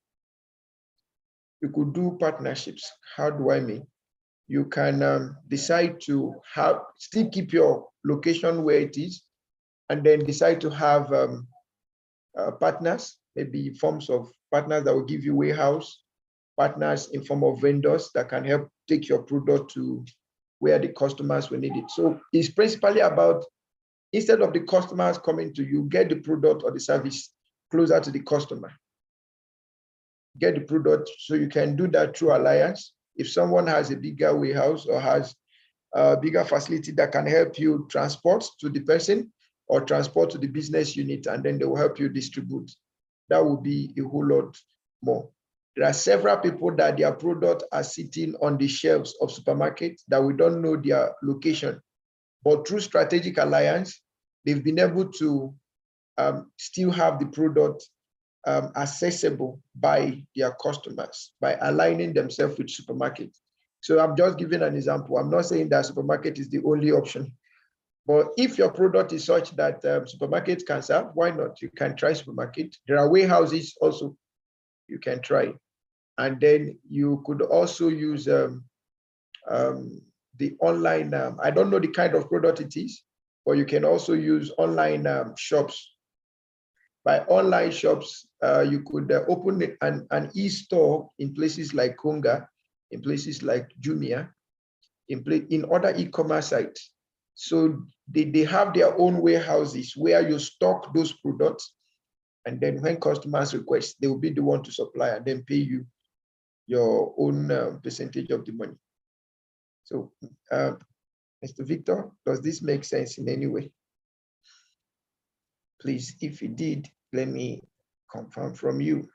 You could do partnerships. How do I mean? You can decide to still keep your location where it is, and then decide to have partners, maybe forms of partners that will give you warehouse, partners in form of vendors that can help take your product to where the customers will need it. So it's principally about, instead of the customers coming to you, get the product or the service closer to the customer. Get the product, so you can do that through alliance. If someone has a bigger warehouse or has a bigger facility that can help you transport to the person or transport to the business unit, and then they will help you distribute, that would be a whole lot more. There are several people that their products are sitting on the shelves of supermarkets that we don't know their location, but through strategic alliance, they've been able to still have the product accessible by their customers by aligning themselves with supermarkets. So I'm just giving an example. I'm not saying that supermarket is the only option, but if your product is such that supermarkets can serve, why not? You can try supermarket. There are warehouses also you can try. And then you could also use the online, I don't know the kind of product it is, but you can also use online shops. By online shops, you could open an e-store in places like Konga, in places like Jumia, in other e-commerce sites. So they have their own warehouses where you stock those products. And then when customers request, they will be the one to supply and then pay you your own percentage of the money. So, Mr. Victor, does this make sense in any way? Please, if it did, let me confirm from you.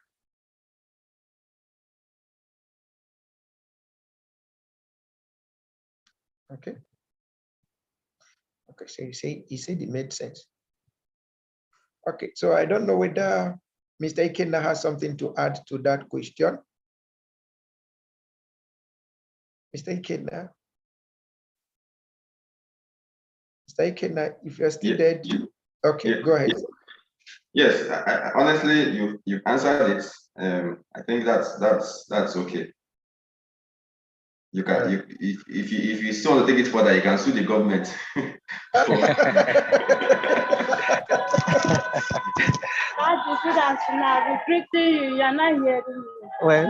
Okay. Okay, so you said it made sense. Okay, so I don't know whether Mr. Ikenna has something to add to that question. Mr. Ikenna? Mr. Ikenna, if you're still there, okay, go ahead. Yes, honestly, you've answered it. I think that's okay. You can, if you still want to take it further, you can sue the government. You're not hearing me. Well,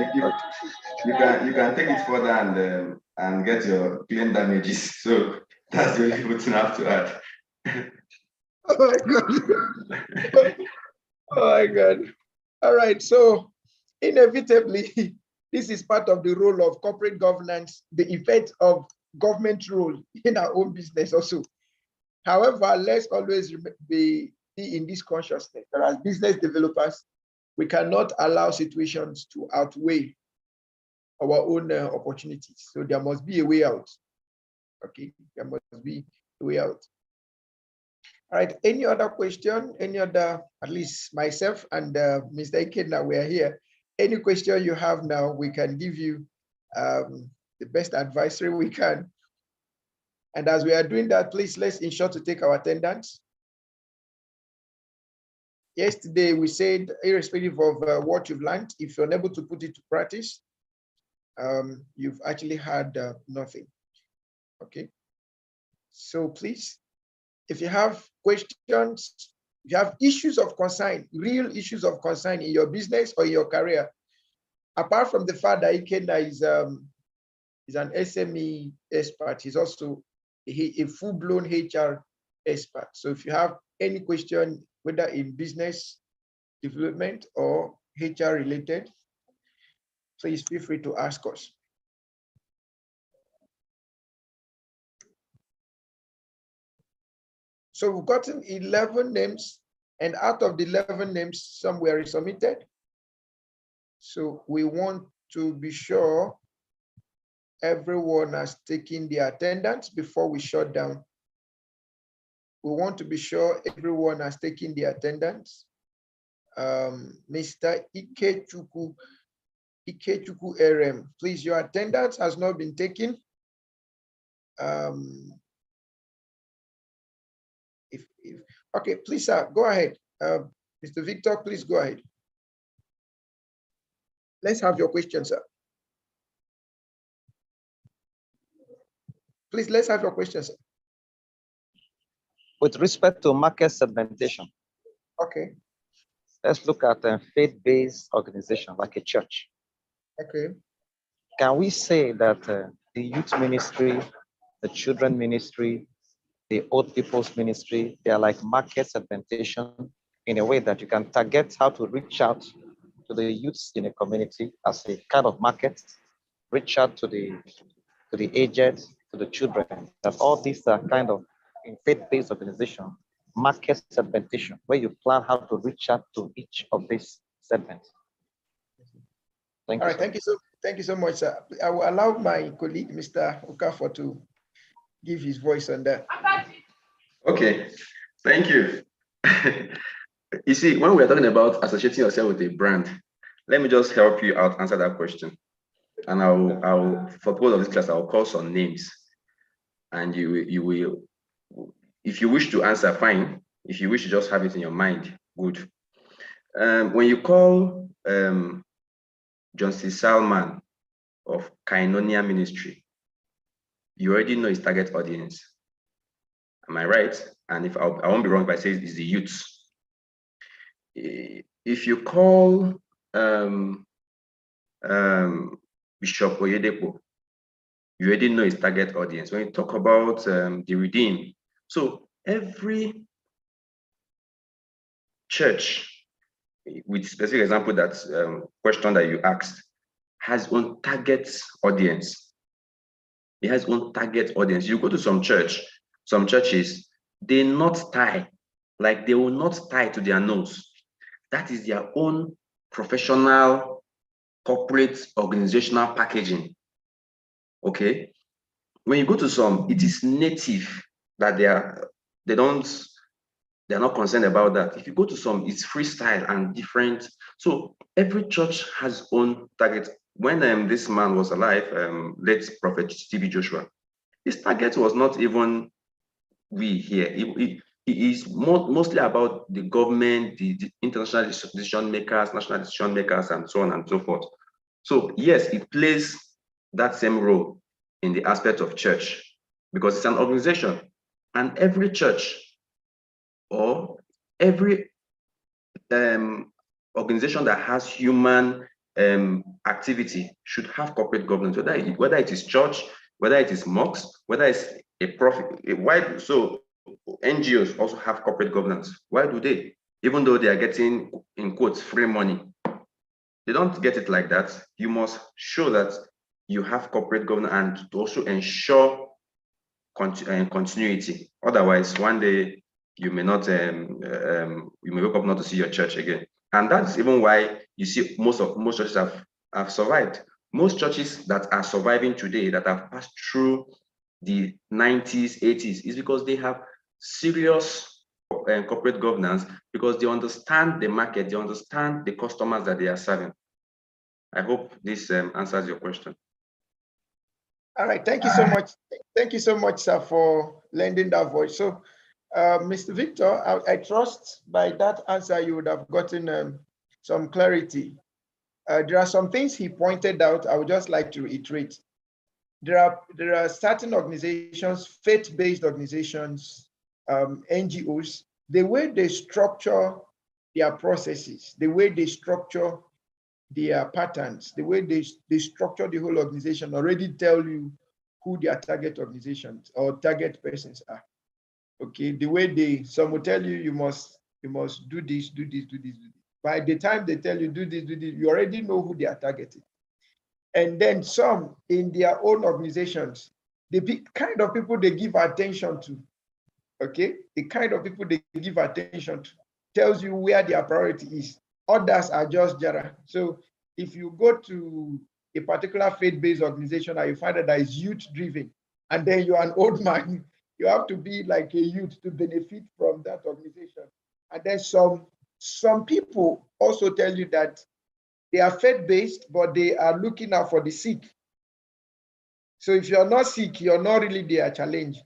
you can take it further and get your claim damages. So that's the only good thing I have to add. Oh my God. Oh my God. All right. So inevitably, this is part of the role of corporate governance, the effect of government role in our own business also. However, let's always be in this consciousness that as business developers, we cannot allow situations to outweigh our own opportunities. So there must be a way out. Okay, there must be a way out. All right, any other question? Any other, at least myself and Mr. Ikenna, we are here. Any question you have now, we can give you the best advisory we can. And as we are doing that, please let's ensure to take our attendance. Yesterday, we said, irrespective of what you've learned, if you're unable to put it to practice, you've actually had nothing. Okay. So please, if you have questions, if you have issues of concern, real issues of concern in your business or in your career, apart from the fact that Ikenna is an SME expert, he's also a full-blown HR expert. So if you have any question, whether in business development or HR related, please feel free to ask us. So we've gotten 11 names, and out of the 11 names, some were resubmitted. So we want to be sure everyone has taken their attendance before we shut down. We want to be sure everyone has taken their attendance. Mr. Ikechukwu RM, please, your attendance has not been taken. Okay, please, sir, go ahead. Mr. Victor, please go ahead. let's have your question, sir. Please, let's have your question, sir. With respect to market segmentation, Okay. let's look at a faith-based organization like a church. Okay. Can we say that the youth ministry, the children ministry, the old people's ministry, they are like market segmentation in a way that you can target how to reach out to the youths in a community as a kind of market, reach out to the aged, to the children, that all these are kind of in faith-based organization, market segmentation, where you plan how to reach out to each of these segments. Thank you. All right, thank you so much, sir. I will allow my colleague, Mr. Okafor, to give his voice on that. Okay, thank you. You see, when we're talking about associating yourself with a brand, let me just help you out answer that question. And I'll for both of this class, I'll call some names. And you will, if you wish to answer, fine. If you wish to just have it in your mind, good. When you call John C. Salman of Koinonia Ministry, you already know his target audience. Am I right? And if I won't be wrong if I say it's the youths. If you call Bishop Oyedepo, you already know his target audience. When you talk about the redeemed, so every church, with specific example, that question that you asked, has own target audience. It has own target audience. You go to some churches, they not tie, like they will not tie to their nose. That is their own professional, corporate, organizational packaging. Okay. When you go to some, it is native that they're not concerned about that. If you go to some, it's freestyle and different. So every church has own target. When this man was alive, late Prophet T.B. Joshua, his target was not even we here. It is mostly about the government, the international decision makers, national decision makers, and so on and so forth. So yes, it plays that same role in the aspect of church because it's an organization, and every church or every organization that has human activity should have corporate governance, whether it is church, whether it is mosque, whether it's a profit. Why? So NGOs also have corporate governance. Why do they? Even though they are getting, in quotes, free money, they don't get it like that. You must show that you have corporate governance and to also ensure continuity. Otherwise, one day you may not, you may wake up not to see your church again. And that's even why you see most churches have survived. Most churches that are surviving today, that have passed through the 90s, 80s, is because they have serious corporate governance, because they understand the market, they understand the customers that they are serving. I hope this answers your question. All right, thank you so much. Thank you so much, sir, for lending that voice. So, Mr. Victor, I trust by that answer you would have gotten some clarity. There are some things he pointed out. I would just like to reiterate. There are certain organizations, faith-based organizations, NGOs, the way they structure their processes, the way they structure their patterns, the way they structure the whole organization already tell you who their target organizations or target persons are. Okay, the way some will tell you, you must do this, do this, do this, do this. By the time they tell you do this, you already know who they are targeting. And then some in their own organizations, the kind of people they give attention to, okay, the kind of people they give attention to tells you where their priority is. Others are just jara. So if you go to a particular faith-based organization and you find that is youth-driven, and then you're an old man, you have to be like a youth to benefit from that organization. And then some people also tell you that they are faith-based, but they are looking out for the sick. So if you're not sick, you're not really their challenge.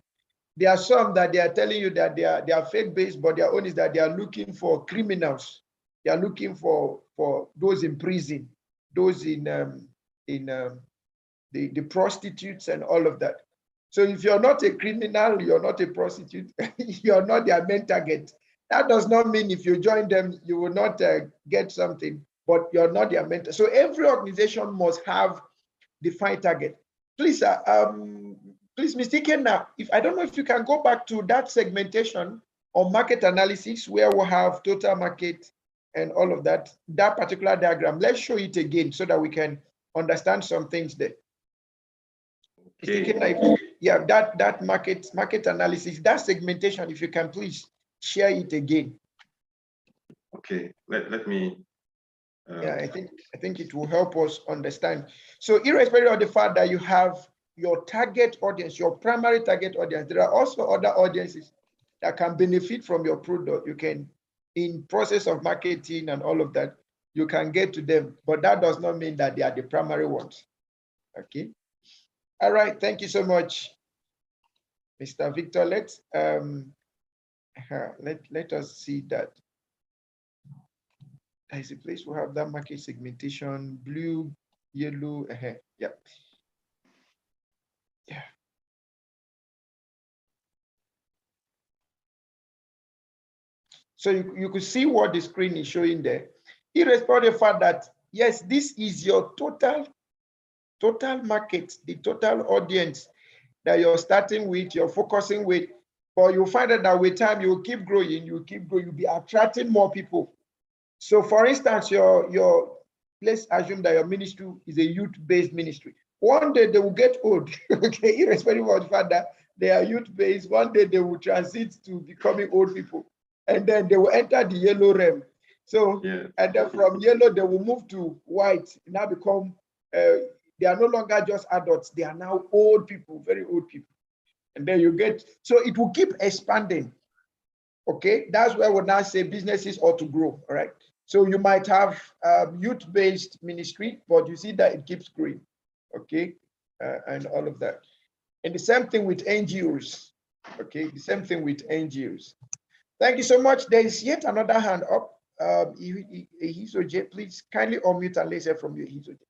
There are some that they are telling you that they are faith-based, but their own is that they are looking for criminals. They are looking for those in prison. those in the prostitutes and all of that. So if you're not a criminal, you're not a prostitute, you're not their main target. That does not mean if you join them, you will not get something, but you're not their mentor. So every organization must have defined target. Please, please, Mr. Kenna, if I don't know if you can go back to that segmentation or market analysis where we have total market and all of that, that particular diagram. Let's show it again so that we can understand some things there. Okay. Mr. Kenna, yeah, that market analysis, that segmentation, if you can please share it again. Okay, let me. Yeah, I think it will help us understand. So irrespective of the fact that you have your target audience, your primary target audience, there are also other audiences that can benefit from your product. You can, in process of marketing and all of that, you can get to them, but that does not mean that they are the primary ones. Okay. All right. Thank you so much, Mr. Victor. Let us see that. There's a place we have that market segmentation, blue, yellow. Yeah. Yeah. So you could see what the screen is showing there. Irrespective of the fact that, yes, this is your total market, the total audience that you're starting with, you're focusing with, but you'll find that with time, you'll keep growing, you'll be attracting more people. So for instance, let's assume that your ministry is a youth-based ministry. One day they will get old, okay, irrespective of the fact that they are youth-based, one day they will transit to becoming old people. And then they will enter the yellow realm. So, yeah. And then from yellow, they will move to white, now become, they are no longer just adults, they are now old people, very old people. And then you get, so it will keep expanding. Okay, that's where we now say businesses ought to grow, all right? So you might have youth-based ministry, but you see that it keeps growing, okay? And all of that. And the same thing with NGOs, okay? The same thing with NGOs. Thank you so much. There is yet another hand up. Hisoje, please kindly unmute and let's hear from you, Hisoje.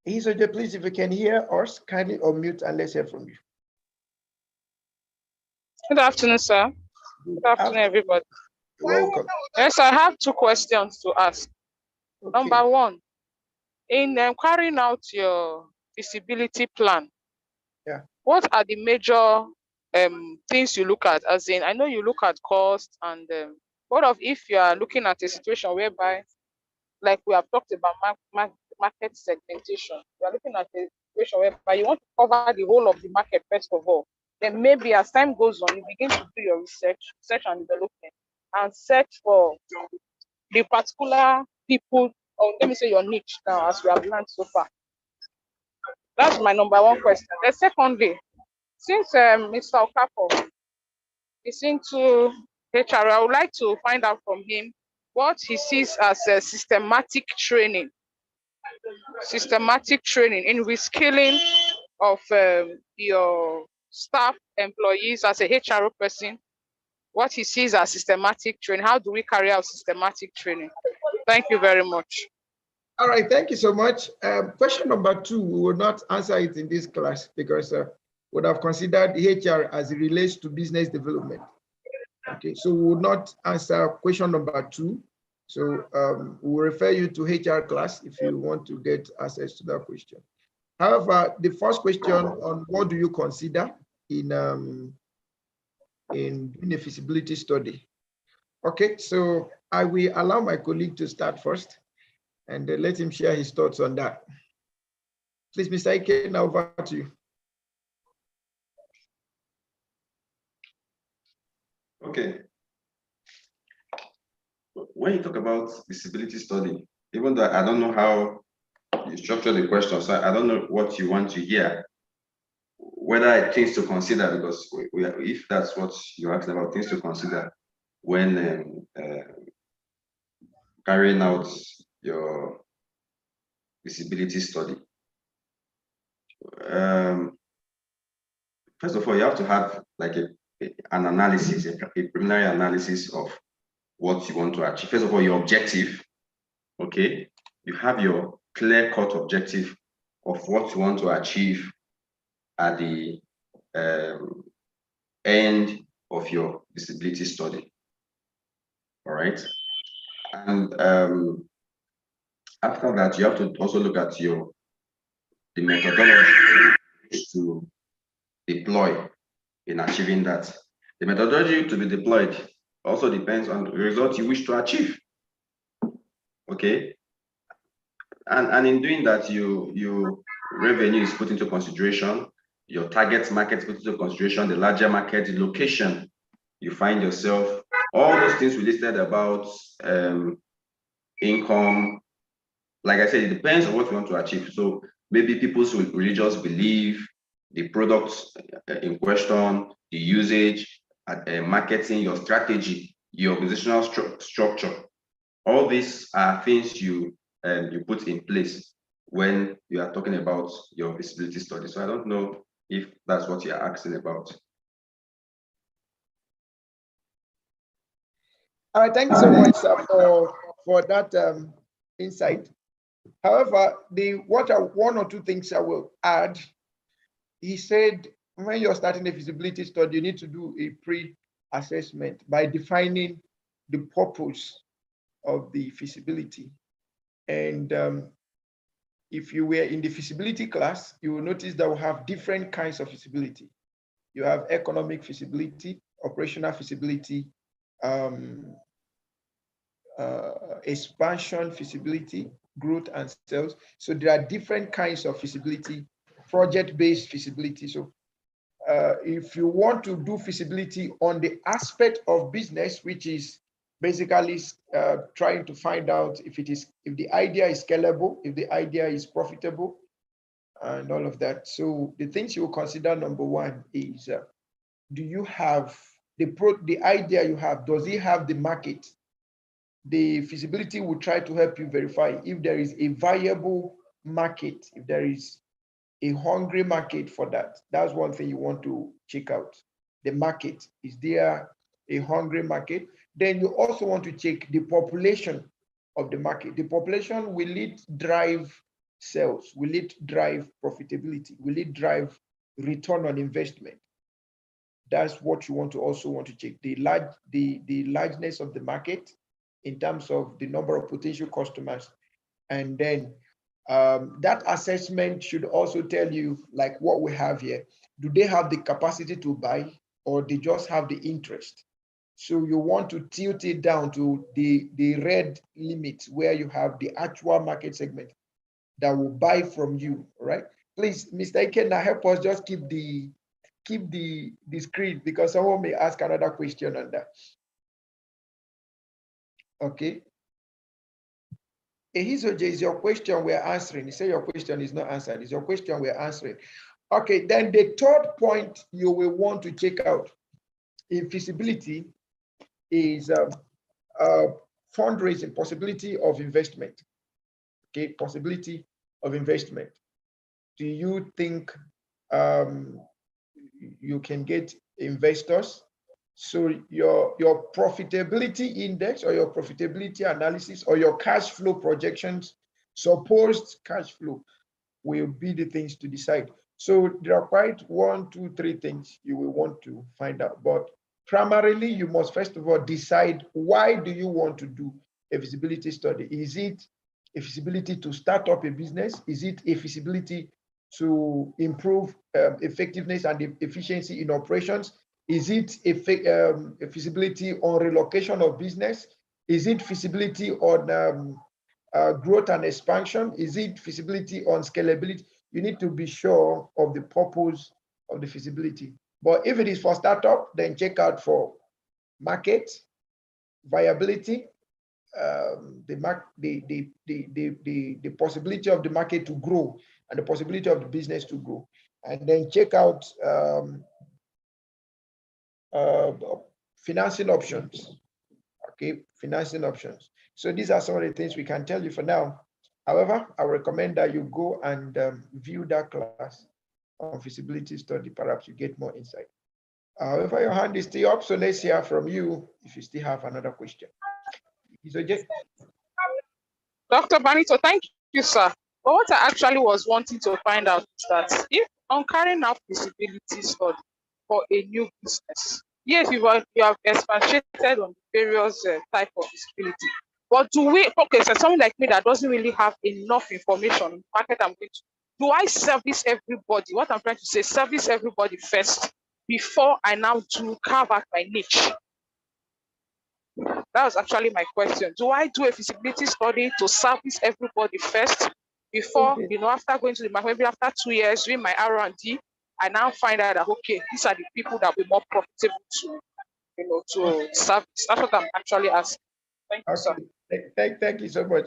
Hisoje, please, if you can hear us, kindly unmute and let's hear from you. Good afternoon, sir. Good afternoon, everybody. Welcome. Yes, I have two questions to ask. Okay. Number one, in carrying out your visibility plan, yeah, what are the major things you look at? As in, I know you look at cost and what if you are looking at a situation whereby, like we have talked about market segmentation, you are looking at a situation whereby you want to cover the whole of the market first of all. Then maybe as time goes on, you begin to do your research and development, and search for the particular people, or let me say your niche now, as we have learned so far. That's my number one question. The secondly, since Mr. Okafor is into HR, I would like to find out from him what he sees as a systematic training in reskilling of your staff employees as a HR person, what he sees as systematic training. How do we carry out systematic training? Thank you very much. All right, thank you so much. Question number 2, we will not answer it in this class because we would have considered HR as it relates to business development. Okay, so we will not answer question number 2. So we will refer you to HR class if you want to get access to that question. However, the first question on what do you consider in doing a feasibility study? Okay, so I will allow my colleague to start first and let him share his thoughts on that. Please, Mr. Ike, now over to you. Okay. When you talk about feasibility study, even though I don't know how you structure the question, so I don't know what you want to hear, whether things to consider, because if that's what you're asking about, things to consider when carrying out your feasibility study. First of all, you have to have like an analysis, a preliminary analysis of what you want to achieve. First of all, your objective, okay? You have your clear-cut objective of what you want to achieve at the end of your feasibility study, all right? And after that, you have to also look at the methodology to deploy in achieving that. The methodology to be deployed also depends on the result you wish to achieve. Okay. And in doing that, your revenue is put into consideration, your target market is put into consideration, the larger market, the location you find yourself, all those things we listed about income. Like I said, it depends on what you want to achieve. So maybe people's religious belief, the products in question, the usage, marketing, your strategy, your organizational structure. All these are things you put in place when you are talking about your feasibility study. So I don't know if that's what you're asking about. All right, thank you so much, sir, for that insight. However, one or two things I will add. He said, when you're starting a feasibility study, you need to do a pre-assessment by defining the purpose of the feasibility. And if you were in the feasibility class, you will notice that we have different kinds of feasibility. You have economic feasibility, operational feasibility, expansion feasibility, growth and sales. So there are different kinds of feasibility, project-based feasibility. So if you want to do feasibility on the aspect of business, which is basically trying to find out if the idea is scalable, if the idea is profitable, and all of that. So the things you will consider, number one, is do you have the idea you have, does it have the market? The feasibility will try to help you verify if there is a viable market, if there is a hungry market for that. That's one thing you want to check out. The market, is there a hungry market? Then you also want to check the population of the market. The population, will it drive sales? Will it drive profitability? Will it drive return on investment? That's what you want to check. The largeness of the market in terms of the number of potential customers. And then that assessment should also tell you, like what we have here, do they have the capacity to buy, or they just have the interest? So you want to tilt it down to the red limit where you have the actual market segment that will buy from you, right? Please, Mr. Ikenna, help us just keep the screen, because someone may ask another question on that. Okay. Ehizoje, is your question we're answering? You say your question is not answered. Is your question we're answering? Okay, then the third point you will want to check out in feasibility is fundraising, possibility of investment. Okay, possibility of investment. Do you think you can get investors? So your profitability index, or your profitability analysis, or your cash flow projections, supposed cash flow, will be the things to decide. So there are quite 1, 2, 3 things you will want to find out. But primarily, you must first of all decide, why do you want to do a feasibility study? Is it a feasibility to start up a business? Is it a feasibility to improve effectiveness and efficiency in operations? Is it a feasibility on relocation of business? Is it feasibility on growth and expansion? Is it feasibility on scalability? You need to be sure of the purpose of the feasibility. But if it is for startup, then check out for market, viability, the possibility of the market to grow, and the possibility of the business to grow. And then check out financing options. Okay, financing options. So these are some of the things we can tell you for now. However, I recommend that you go and view that class on feasibility study. Perhaps you get more insight. However, your hand is still up, so let's hear from you if you still have another question. Is okay. Dr. Banito, thank you, sir. But what I actually was wanting to find out is that if on carrying out feasibility study for a new business, yes, you have expatiated on various type of feasibility. But do we, okay, so someone like me that doesn't really have enough information on the market I'm going to, do I service everybody? What I'm trying to say, service everybody first before I now do carve out my niche. That was actually my question. Do I do a feasibility study to service everybody first before, Okay. after going to the market, maybe after 2 years, doing my R&D, I now find out that, okay, these are the people that will be more profitable to service. That's what I'm actually asking. Thank you, sir. Thank you so much.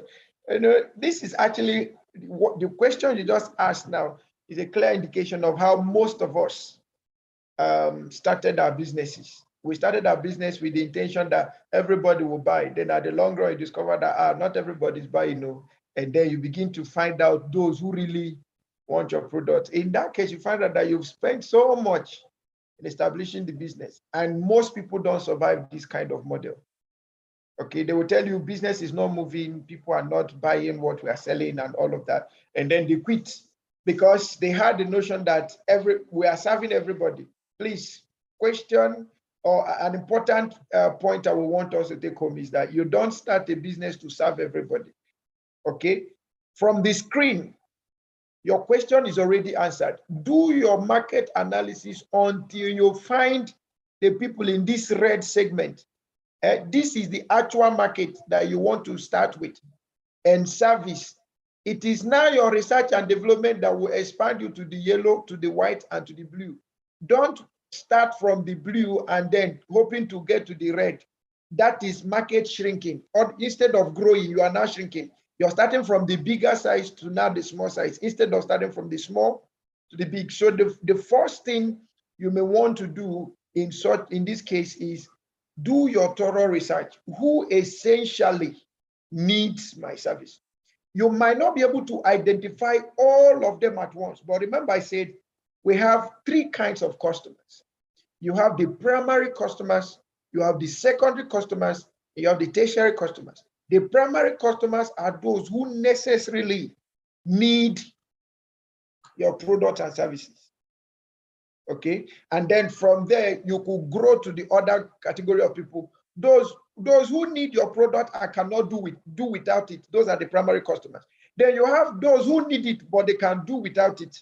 This is actually what the question you just asked now is a clear indication of how most of us started our businesses. We started our business with the intention that everybody will buy. Then at the long run, you discover that not everybody's buying, and then you begin to find out those who really want your product. In that case, you find out that you've spent so much in establishing the business, and most people don't survive this kind of model. Okay, they will tell you business is not moving, people are not buying what we are selling and all of that, and then they quit because they had the notion that we are serving everybody. Please question, or an important point I will want us to take home is that you don't start a business to serve everybody. Okay, from the screen, your question is already answered. Do your market analysis until you find the people in this red segment. This is the actual market that you want to start with and service. It is now your research and development that will expand you to the yellow, to the white, and to the blue. Don't start from the blue and then hoping to get to the red. That is market shrinking. Or instead of growing, you are now shrinking. You're starting from the bigger size to now the small size, instead of starting from the small to the big. So the first thing you may want to do in this case is do your thorough research. Who essentially needs my service? You might not be able to identify all of them at once, but remember I said we have 3 kinds of customers. You have the primary customers, you have the secondary customers, you have the tertiary customers. The primary customers are those who necessarily need your products and services. Okay, and then from there you could grow to the other category of people. Those who need your product and cannot do without it. Those are the primary customers. Then you have those who need it but they can do without it.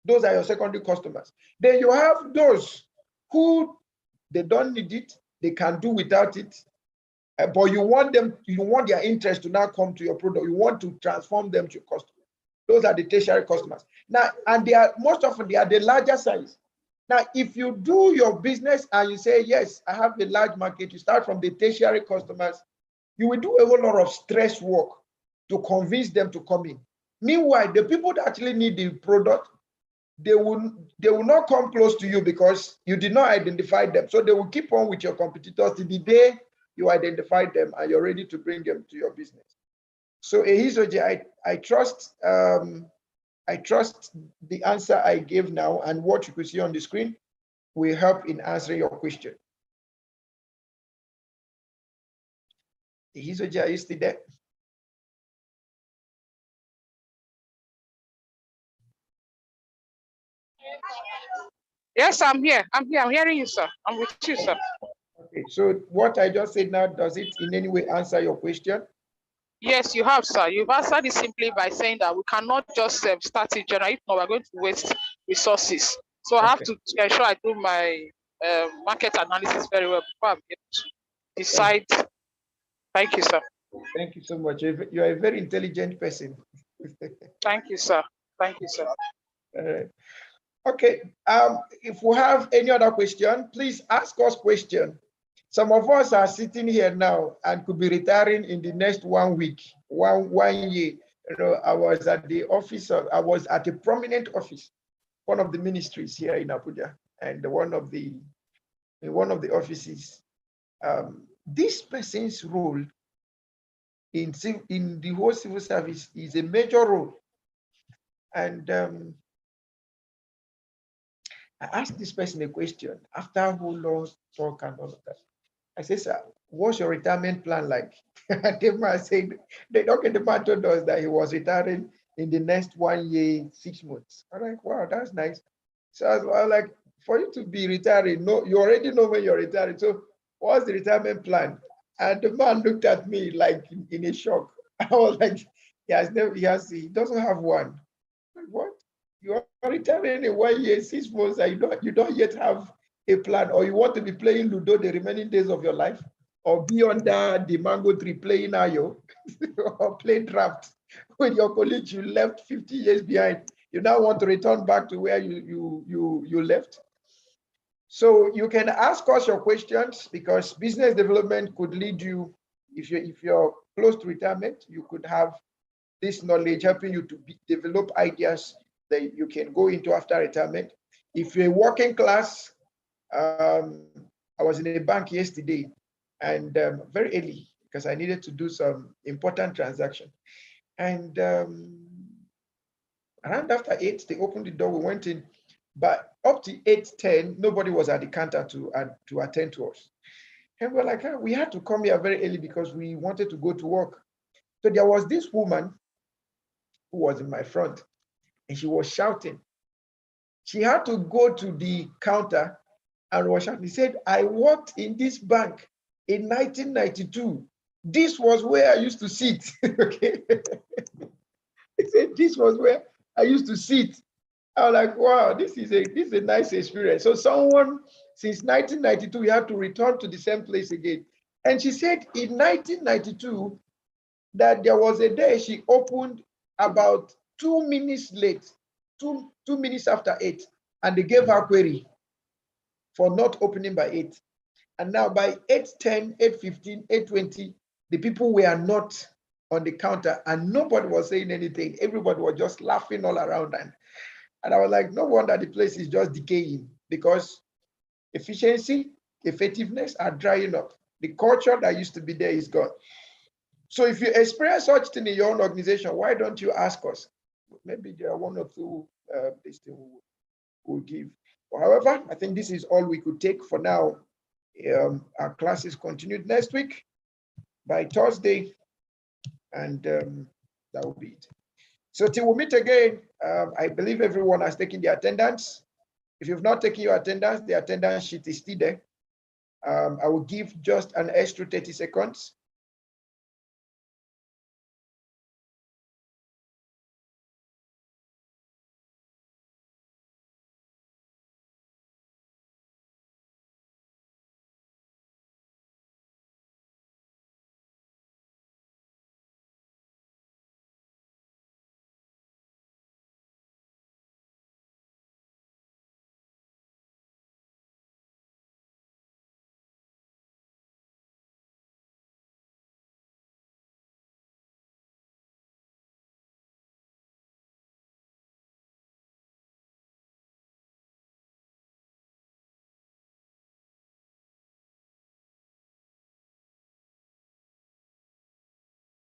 Those are your secondary customers. Then you have those who they don't need it, they can do without it, but you want their interest to now come to your product. You want to transform them to customers. Those are the tertiary customers. Now, and they are most often they are the larger size. Now, if you do your business and you say, yes, I have a large market, you start from the tertiary customers, you will do a whole lot of stress work to convince them to come in. Meanwhile, the people that actually need the product, they will not come close to you because you did not identify them. So they will keep on with your competitors till the day you identify them and you're ready to bring them to your business. So Ehizoje, I trust the answer I gave now and what you could see on the screen will help in answering your question. Ehizoje, are you still there? Yes, I'm here. I'm hearing you, sir. I'm with you, sir. Okay, so what I just said now, does it in any way answer your question? Yes, you have, sir. You've answered it simply by saying that we cannot just start in general. If not, we're going to waste resources. So I have to ensure I do my market analysis very well before I'm able to decide. Thank you, sir. Thank you so much. You are a very intelligent person. Thank you, sir. Thank you, sir. Okay. If we have any other question, please ask us question. Some of us are sitting here now and could be retiring in the next 1 week, one year. I was at the office I was at a prominent office, one of the ministries here in Abuja, and one of the offices. This person's role in the whole civil service is a major role. And I asked this person a question after a whole long talk and all of that. I said, sir, what's your retirement plan like? The man said, the man told us that he was retiring in the next 1 year, 6 months. I'm like, wow, that's nice. So I was like, for you to be retiring, no, you already know when you're retiring. So what's the retirement plan? And the man looked at me like in a shock. I was like, he doesn't have one. Like, what? You are retiring in 1 year, 6 months, and you don't yet have a plan, or you want to be playing Ludo the remaining days of your life, or be under the mango tree playing Ayo, or play draft with your colleagues you left 50 years behind. You now want to return back to where you left. So you can ask us your questions, because business development could lead you, if you're close to retirement, you could have this knowledge helping you to develop ideas that you can go into after retirement. If you're working class, I was in a bank yesterday, and very early, because I needed to do some important transaction. And around after 8, they opened the door, we went in, but up to 8:10, nobody was at the counter to attend to us. And we're like, we had to come here very early because we wanted to go to work. So there was this woman who was in my front, and she was shouting. She had to go to the counter and was shouting. He said, I worked in this bank in 1992. This was where I used to sit. Okay. He said, this was where I used to sit. I was like, wow, this is a nice experience. So someone, since 1992, we had to return to the same place again. And she said in 1992 that there was a day she opened about 2 minutes late, two minutes after 8, and they gave her query for not opening by 8. And now by 8:10, 8:15, 8:20, the people were not on the counter, and nobody was saying anything. Everybody was just laughing all around. And I was like, no wonder the place is just decaying, because efficiency, effectiveness are drying up. The culture that used to be there is gone. So if you experience such thing in your own organization, why don't you ask us? Maybe there are 1 or 2 this thing we'll give. However, I think this is all we could take for now. Our classes continued next week by Thursday, and that will be it. So till we meet again, I believe everyone has taken their attendance. If you've not taken your attendance, the attendance sheet is still there. I will give just an extra 30 seconds